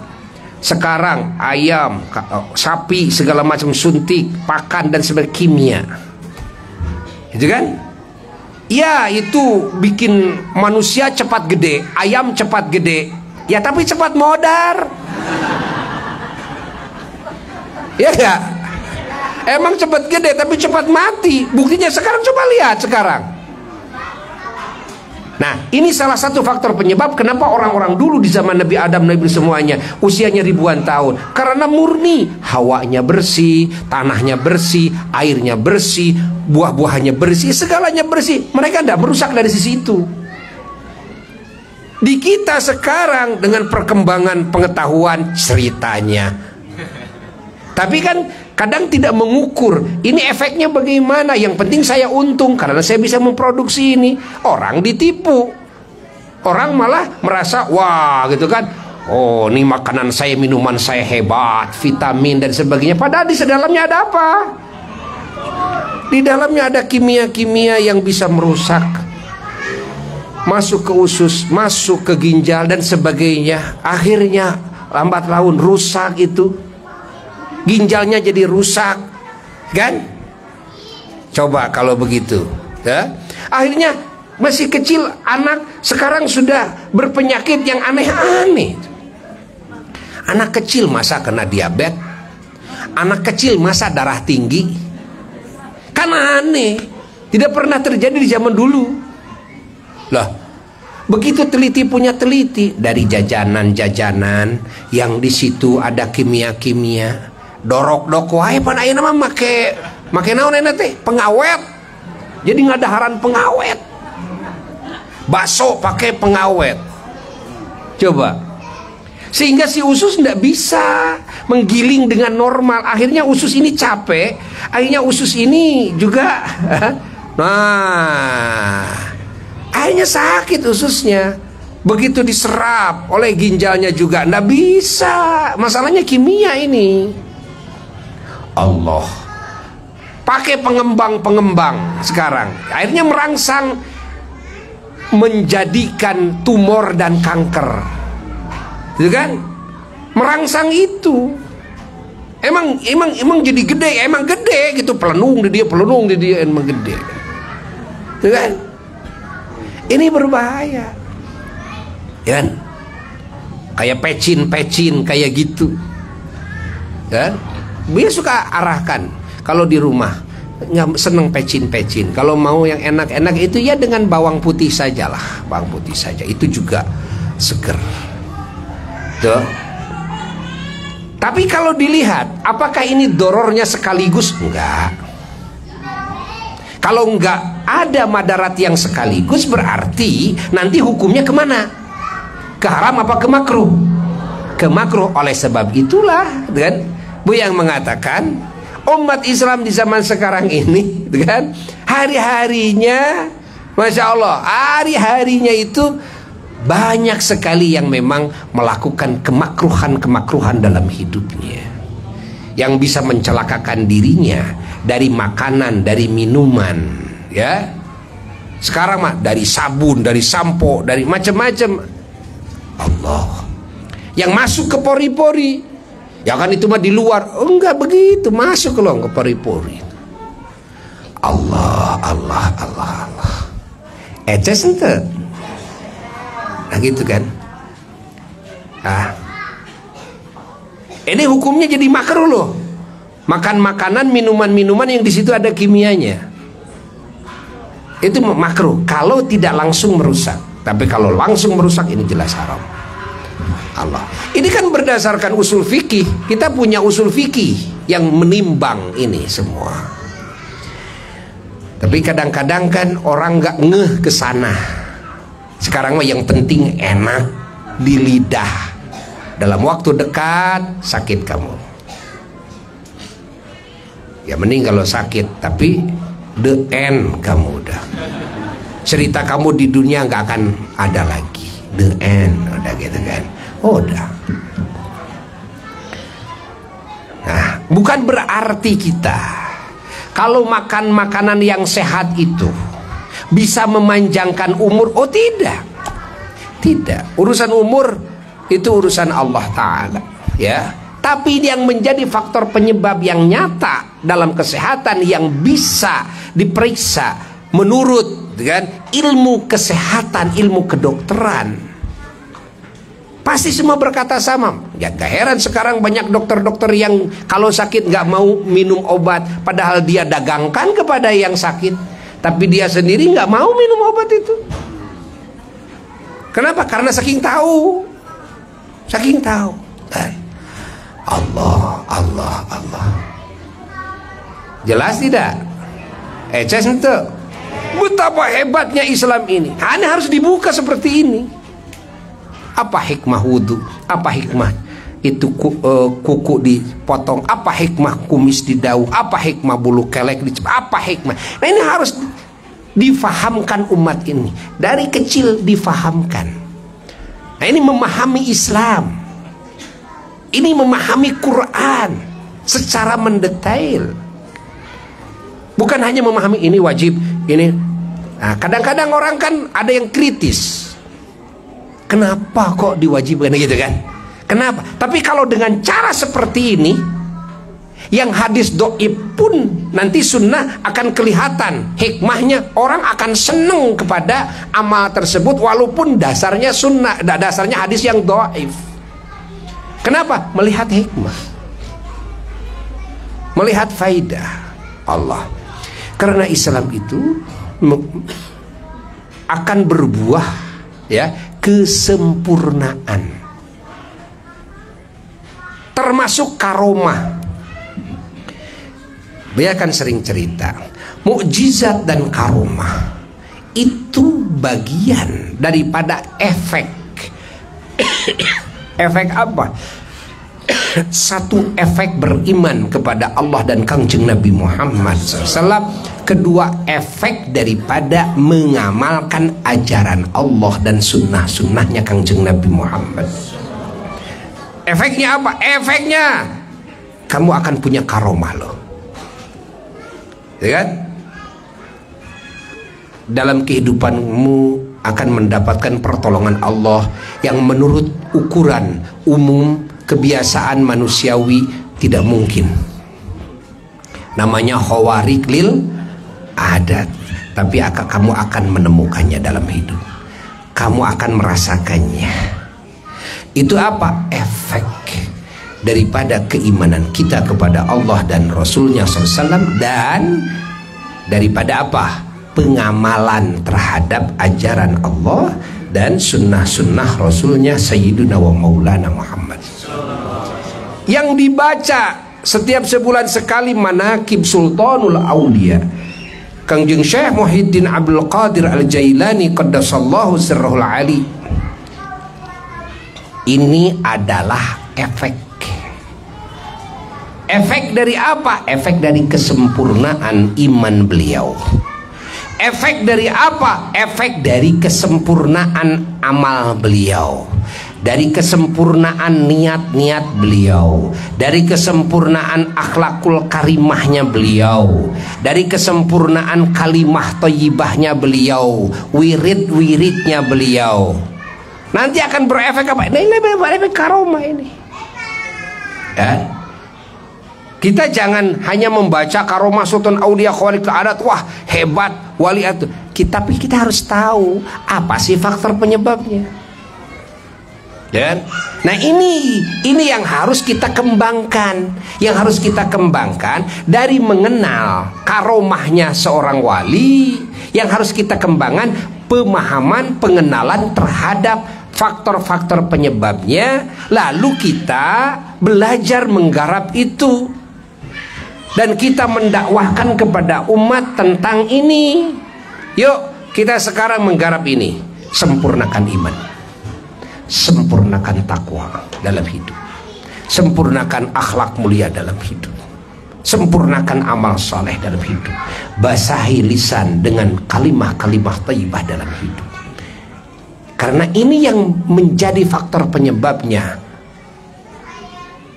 Sekarang ayam, sapi segala macam suntik, pakan dan sebagainya kimia. Itu kan? Ya, itu bikin manusia cepat gede, ayam cepat gede. Ya, tapi cepat modar. Ya enggak? Emang cepat gede tapi cepat mati. Buktinya sekarang, coba lihat sekarang. Nah, ini salah satu faktor penyebab kenapa orang-orang dulu di zaman Nabi Adam, Nabi semuanya usianya ribuan tahun. Karena murni, hawanya bersih, tanahnya bersih, airnya bersih, buah-buahannya bersih, segalanya bersih. Mereka tidak merusak dari sisi itu. Di kita sekarang dengan perkembangan pengetahuan ceritanya. Tapi kan kadang tidak mengukur ini efeknya bagaimana. Yang penting saya untung karena saya bisa memproduksi ini. Orang ditipu. Orang malah merasa wah gitu kan, oh ini makanan saya, minuman saya hebat, vitamin dan sebagainya. Padahal di dalamnya ada apa? Di dalamnya ada kimia-kimia yang bisa merusak, masuk ke usus, masuk ke ginjal dan sebagainya. Akhirnya lambat laun rusak itu. Ginjalnya jadi rusak, kan? Coba kalau begitu, ya? Akhirnya masih kecil anak sekarang sudah berpenyakit yang aneh-aneh. Anak kecil masa kena diabetes? Anak kecil masa darah tinggi? Kan aneh. Tidak pernah terjadi di zaman dulu. Lah, begitu teliti punya teliti dari jajanan-jajanan yang di situ ada kimia-kimia. Dorok-dok wae pan ayeuna mah make naon eta teh? Pengawet. Jadi ngadaharan pengawet. Bakso pakai pengawet. Coba. Sehingga si usus tidak bisa menggiling dengan normal. Akhirnya usus ini capek. Akhirnya usus ini juga akhirnya sakit ususnya. Begitu diserap oleh ginjalnya juga tidak bisa. Masalahnya kimia ini. Allah pakai pengembang sekarang. Akhirnya merangsang menjadikan tumor dan kanker. Gitu kan? Merangsang itu. Emang jadi gede, emang gede gitu, pelenung di dia emang gede. Gitu kan? Ini berbahaya. Ya kan? Kayak pecin kayak gitu. Kan? Dia suka arahkan kalau di rumah nggak seneng pecin. Kalau mau yang enak-enak itu ya dengan bawang putih sajalah, bawang putih saja. Itu juga seger. Tuh. Tapi kalau dilihat, apakah ini dorornya sekaligus? Enggak. Kalau enggak ada madarat yang sekaligus, berarti nanti hukumnya kemana? Ke haram apa ke makruh? Ke makruh. Oleh sebab itulah, kan, Bu yang mengatakan umat Islam di zaman sekarang ini, kan, hari-harinya, masya Allah, hari-harinya itu banyak sekali yang memang melakukan kemakruhan dalam hidupnya, yang bisa mencelakakan dirinya dari makanan, dari minuman, ya. Sekarang mah dari sabun, dari sampo, dari macam-macam. Allah, yang masuk ke pori-pori, ya kan itu mah di luar, enggak begitu, masuk loh ke pori-pori. Allah. Eces ente. Nah gitu kan. Ini hukumnya jadi makruh loh. Makan makanan, minuman yang di situ ada kimianya. Itu makruh kalau tidak langsung merusak. Tapi kalau langsung merusak ini jelas haram. Allah. Ini kan berdasarkan usul fikih. Kita punya usul fikih yang menimbang ini semua. Tapi kadang-kadang kan orang nggak ngeh ke sana. Sekarang mah yang penting enak di lidah. Dalam waktu dekat sakit kamu. Ya mending kalau sakit, tapi the end kamu udah. Cerita kamu di dunia nggak akan ada lagi. The end, udah gitu kan. Udah. Nah, bukan berarti kita kalau makan makanan yang sehat itu bisa memanjangkan umur. Oh tidak. Urusan umur itu urusan Allah Ta'ala, ya. Tapi yang menjadi faktor penyebab yang nyata dalam kesehatan yang bisa diperiksa menurut, kan, ilmu kesehatan, ilmu kedokteran, pasti semua berkata sama. Ya gak heran sekarang banyak dokter-dokter yang kalau sakit gak mau minum obat, padahal dia dagangkan kepada yang sakit. Tapi dia sendiri nggak mau minum obat itu. Kenapa? Karena saking tahu. Allah. Jelas tidak? Eces ente. Betapa hebatnya Islam ini. Hanya harus dibuka seperti ini. Apa hikmah wudhu? Apa hikmah itu kuku dipotong? Apa hikmah kumis didau? Apa hikmah bulu kelek dicabut? Apa hikmah? Nah ini harus difahamkan umat ini. Dari kecil difahamkan. Nah ini memahami Islam. Ini memahami Quran secara mendetail. Bukan hanya memahami ini wajib, ini. Nah, kadang-kadang orang kan ada yang kritis. Kenapa kok diwajibkan gitu kan? Kenapa? Tapi kalau dengan cara seperti ini, yang hadis doib pun nanti sunnah akan kelihatan hikmahnya. Orang akan senang kepada amal tersebut walaupun dasarnya sunnah, dasarnya hadis yang doib. Kenapa? Melihat hikmah, melihat faidah Allah. Karena Islam itu akan berbuah ya kesempurnaan, termasuk karomah. Biarkan sering cerita, mukjizat dan karomah itu bagian daripada efek. Efek apa? Satu, efek beriman kepada Allah dan Kangjeng Nabi Muhammad SAW. Kedua, efek daripada mengamalkan ajaran Allah dan sunnah-sunnahnya Kangjeng Nabi Muhammad. Efeknya apa? Efeknya kamu akan punya karomah loh, ya kan? Dalam kehidupanmu akan mendapatkan pertolongan Allah yang menurut ukuran umum kebiasaan manusiawi tidak mungkin. Namanya khawarik lil adat. Tapi kamu akan menemukannya dalam hidup. Kamu akan merasakannya. Itu apa? Efek daripada keimanan kita kepada Allah dan Rasulnya SAW, dan daripada apa? Pengamalan terhadap ajaran Allah dan sunnah-sunnah Rasulnya Sayyiduna wa Maulana Muhammad. Yang dibaca setiap sebulan sekali Manaqib Sultanul Aulia Kangjeng Syekh Muhyiddin Abdul Qadir Al-Jailani Qaddasallahu Sirrahul Ali. Ini adalah efek. Efek dari apa? Efek dari kesempurnaan iman beliau. Efek dari apa? Efek dari kesempurnaan amal beliau, dari kesempurnaan niat-niat beliau, dari kesempurnaan akhlakul karimahnya beliau, dari kesempurnaan kalimah thayyibahnya beliau, wirid-wiridnya beliau. Nanti akan berefek apa? Nah, ini berefek karomah ini. Ya. Kita jangan hanya membaca karomah Sultan Aulia Khawarik Adat, wah hebat wali itu. Tapi kita harus tahu apa sih faktor penyebabnya. Dan nah ini yang harus kita kembangkan, yang harus kita kembangkan dari mengenal karomahnya seorang wali, yang harus kita kembangkan pemahaman pengenalan terhadap faktor-faktor penyebabnya, lalu kita belajar menggarap itu. Dan kita mendakwahkan kepada umat tentang ini. Yuk kita sekarang menggarap ini. Sempurnakan iman, sempurnakan takwa dalam hidup, sempurnakan akhlak mulia dalam hidup, sempurnakan amal saleh dalam hidup, basahi lisan dengan kalimah-kalimah thayyibah dalam hidup. Karena ini yang menjadi faktor penyebabnya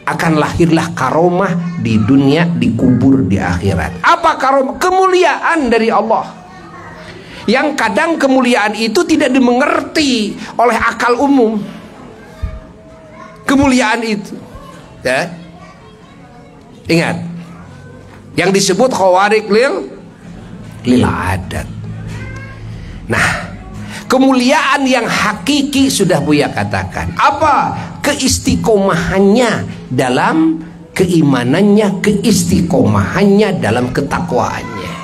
akan lahirlah karomah di dunia, dikubur di akhirat. Apa karomah? Kemuliaan dari Allah. Yang kadang kemuliaan itu tidak dimengerti oleh akal umum. Kemuliaan itu, ya. Ingat, yang disebut khawarik lil adat. Nah, kemuliaan yang hakiki sudah Buya katakan. Apa? Keistiqomahannya dalam keimanannya, keistiqomahannya dalam ketakwaannya.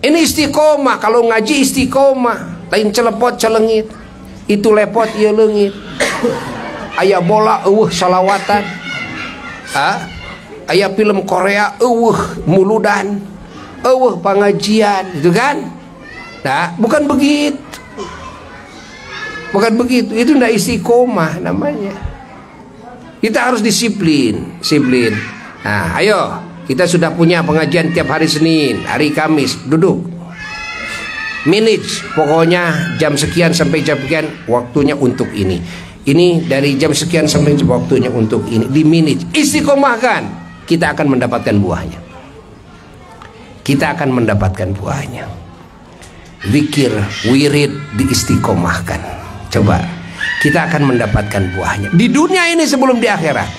Ini istiqomah. Kalau ngaji istiqomah, lain celepot celengit, itu lepot ieu leungit. Aya bola salawatan, aya film Korea muludan, pengajian, gitu kan? Nah, bukan begitu. Bukan begitu, itu tidak istiqomah namanya. Kita harus disiplin. Nah, ayo, kita sudah punya pengajian tiap hari Senin, hari Kamis, duduk. Manage, pokoknya jam sekian sampai jam sekian waktunya untuk ini. Ini dari jam sekian sampai waktunya untuk ini. Di manage, istiqomahkan. Kita akan mendapatkan buahnya. Kita akan mendapatkan buahnya. Zikir, wirid diistiqomahkan. Coba, kita akan mendapatkan buahnya di dunia ini sebelum di akhirat.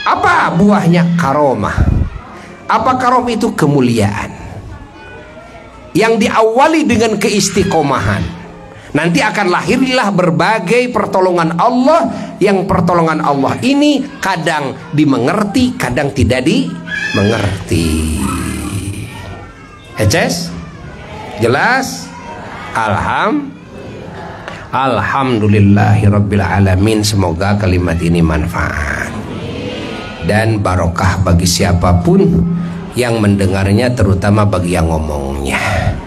Apa buahnya? Karomah. Apa karomah itu? Kemuliaan yang diawali dengan keistiqomahan. Nanti akan lahirlah berbagai pertolongan Allah, yang pertolongan Allah ini kadang dimengerti, kadang tidak dimengerti. Eces? Jelas? Alhamdulillahirabbil alamin. Semoga kalimat ini manfaat dan barokah bagi siapapun yang mendengarnya, terutama bagi yang ngomongnya.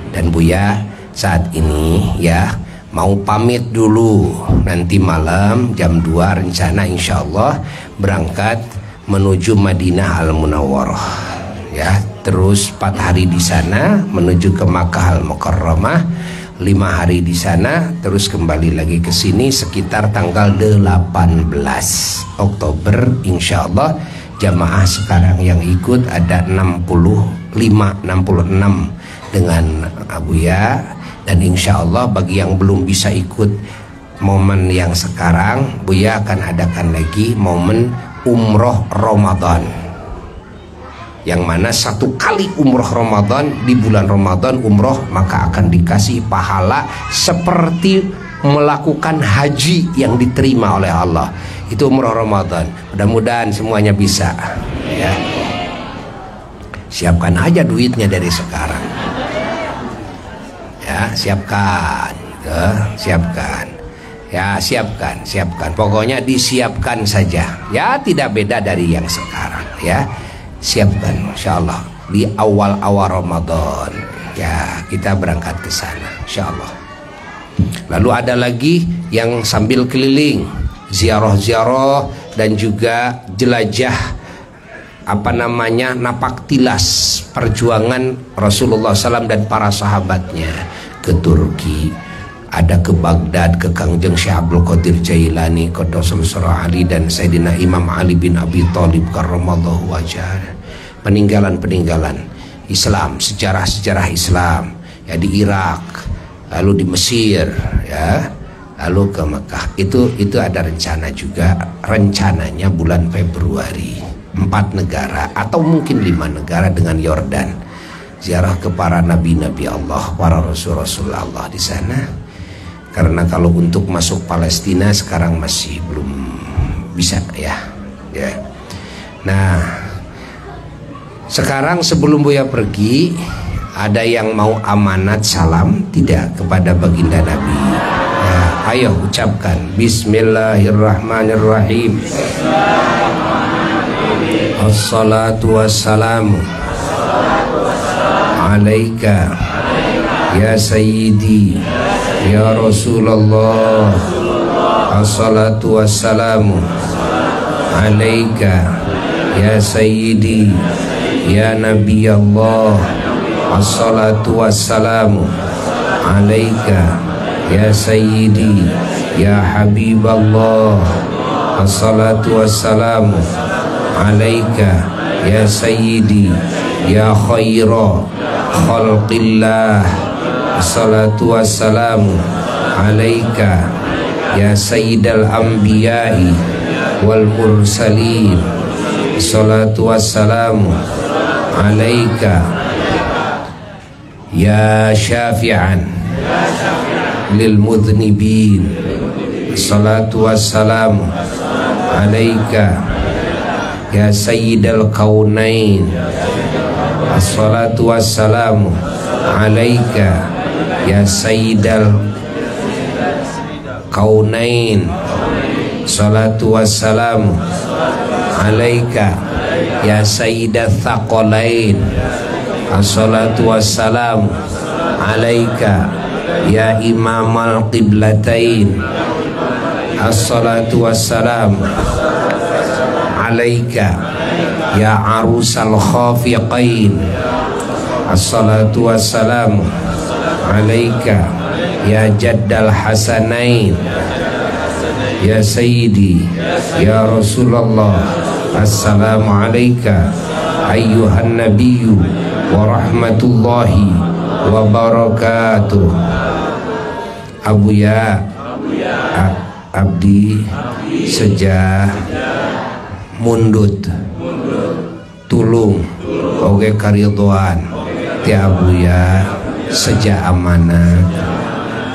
Dan Buya saat ini ya mau pamit dulu. Nanti malam jam 2 rencana insya Allah berangkat menuju Madinah Al-Munawwarah ya. Terus 4 hari di sana menuju ke Makkah Al-Mukarramah, 5 hari di sana, terus kembali lagi ke sini sekitar tanggal 18 Oktober insya Allah. Jamaah sekarang yang ikut ada 65, 66 dengan Abuya. Dan insya Allah bagi yang belum bisa ikut momen yang sekarang, Buya akan adakan lagi momen umroh Ramadan, yang mana 1 kali umroh Ramadan di bulan Ramadan umroh, maka akan dikasih pahala seperti melakukan haji yang diterima oleh Allah. Itu umroh Ramadan. Mudah-mudahan semuanya bisa ya. Siapkan aja duitnya dari sekarang ya, siapkan ya, siapkan pokoknya disiapkan saja ya, tidak beda dari yang sekarang ya. Siapkan insyaallah di awal-awal Ramadan ya, kita berangkat ke sana insyaallah. Lalu ada lagi yang sambil keliling ziarah-ziarah dan juga jelajah napak tilas perjuangan Rasulullah SAW dan para sahabatnya ke Turki, ada ke Baghdad, ke Kangjeng Syekh Abdul Qadir Jailani Qaddasallahu sirrahu Ali, dan Sayyidina Imam Ali bin Abi Thalib karramallahu wajhah. Peninggalan-peninggalan Islam, sejarah-sejarah Islam ya, di Irak, lalu di Mesir ya, lalu ke Mekah. Itu ada rencana juga, rencananya bulan Februari 4 negara atau mungkin 5 negara dengan Yordan, ziarah ke para nabi-nabi Allah, para rasul-rasul Allah di sana. Karena kalau untuk masuk Palestina sekarang masih belum bisa ya. Nah, sekarang sebelum Buya pergi, ada yang mau amanat salam tidak kepada baginda Nabi? Ya, ayo ucapkan Bismillahirrahmanirrahim. Assalatu wassalamu alaika ya sayyidi ya Rasulullah. Assalatu wassalamu alaika ya sayyidi ya Nabi Allah. Assalatu wassalamu alaika ya sayyidi ya Habib Allah. Assalatu wassalamu alaika ya sayyidi ya khaira khalqillah. Assalatu wassalamu alaika ya sayyidal anbiya'i wal mursalin. Assalatu wassalamu alaika ya syafi'an lil mudhnibin. Assalatu wassalamu alaika ya sayyidal kaunain. Assalatu wassalamu alaika ya sayyidal kaunain. Assalatu wassalamu alaika ya sayyidat thaqalain. Assalatu wassalamu alaika ya imamal qiblatain. Assalatu wassalamu alaika ya arusal khafiqain. Assalatu wassalamu alaika ya jaddal hasanain. Ya sayyidi ya Rasulullah. Assalamu alaika ayyuhan nabiyyu wa rahmatullahi wa barakatuh. Abuya abdi sejah mundut tulung oge karidhoan ti Abuya sejak amanat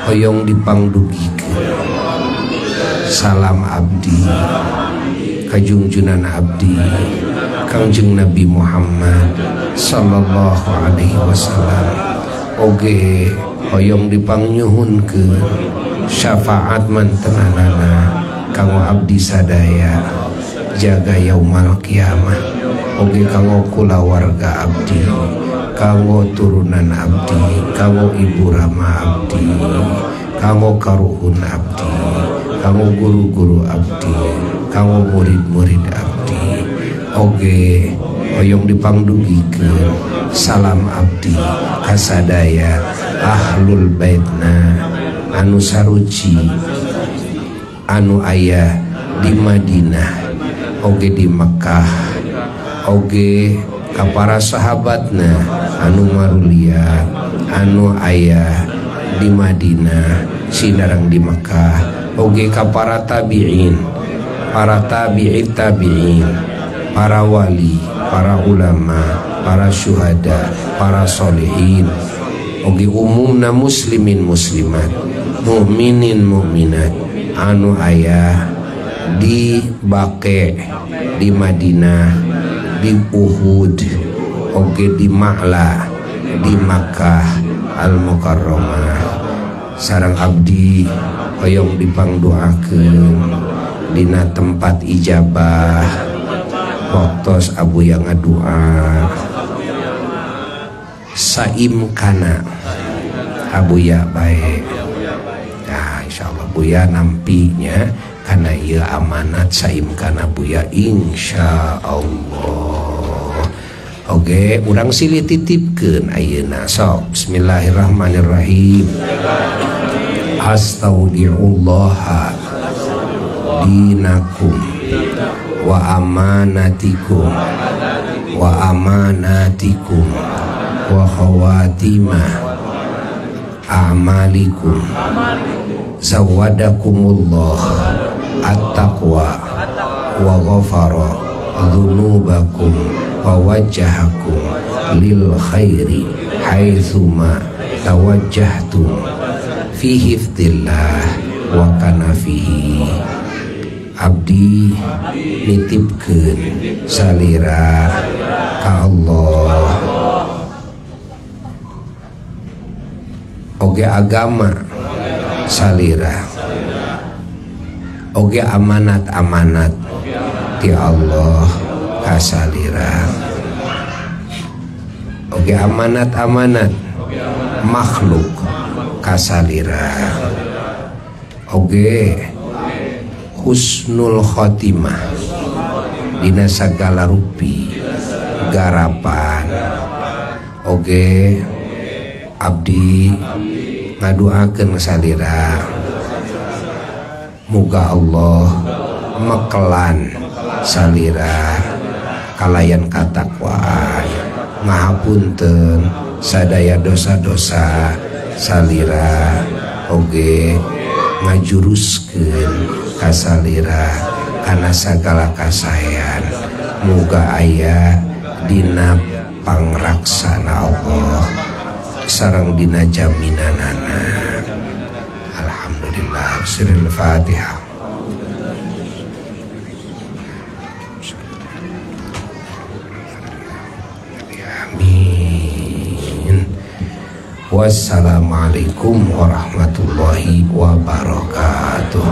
hoyong dipangdugikeun salam abdi kajungjunan abdi Kangjeng Nabi Muhammad sallallahu alaihi wasallam oge hoyong dipangnyuhunkeun syafaat mantenanana kanggo abdi sadaya jaga yaumal kiamah oge kanggo kulawarga abdi kanggo turunan abdi kanggo ibu rama abdi kanggo karuhun abdi kanggo guru-guru abdi kanggo murid-murid abdi oge hoyong dipangdugikeun salam abdi kasadaya ahlul baitna anu saruci anu aya di Madinah oge di Mekah oge ka para sahabatna anu marulia anu aya di Madinah sinareng di Mekah oge ka para tabi'in para tabi'it tabi'in para wali para ulama para syuhada para solihin oge umumna muslimin muslimat mukminin mukminat anu aya di Baqi di Madinah di Uhud oge di Ma'la di Makkah Al-Mukarramah sareng abdi hoyong dipangdoakeun dina tempat ijabah waktos abu yang ngadua saim kana abu ya baik nah insyaallah buya nampinya karena ia amanat saim kana buya insyaallah. Oke, urang silih titipkeun ayeuna sok. Bismillahirrahmanirrahim. Astaudiullah dinakum wa amanatikum wa khawatimah a'malikum zawadakumullah at-taqwa wa ghafara dhunubakum wa wajjahakum lil khairi haitsuma tawajjahtum fi hifdzillah wa kana fihi. Abdi nitipkeun salira ka Allah oge agama salira oge amanat-amanat ti Allah kasalira oge amanat-amanat makhluk kasalira oge husnul khotimah dina sagala rupi garapan oge abdi ngaduakeun salira muga Allah mekelan salira kalayan katakwaan ngahapunten sadaya dosa-dosa salira oge ngajuruskeun ka salira kana sagala kasayan muga aya dina pangraksana Allah sareng dina jaminanana. Alhamdulillah. Siril Fatihah. Amin. Wassalamualaikum warahmatullahi wabarakatuh.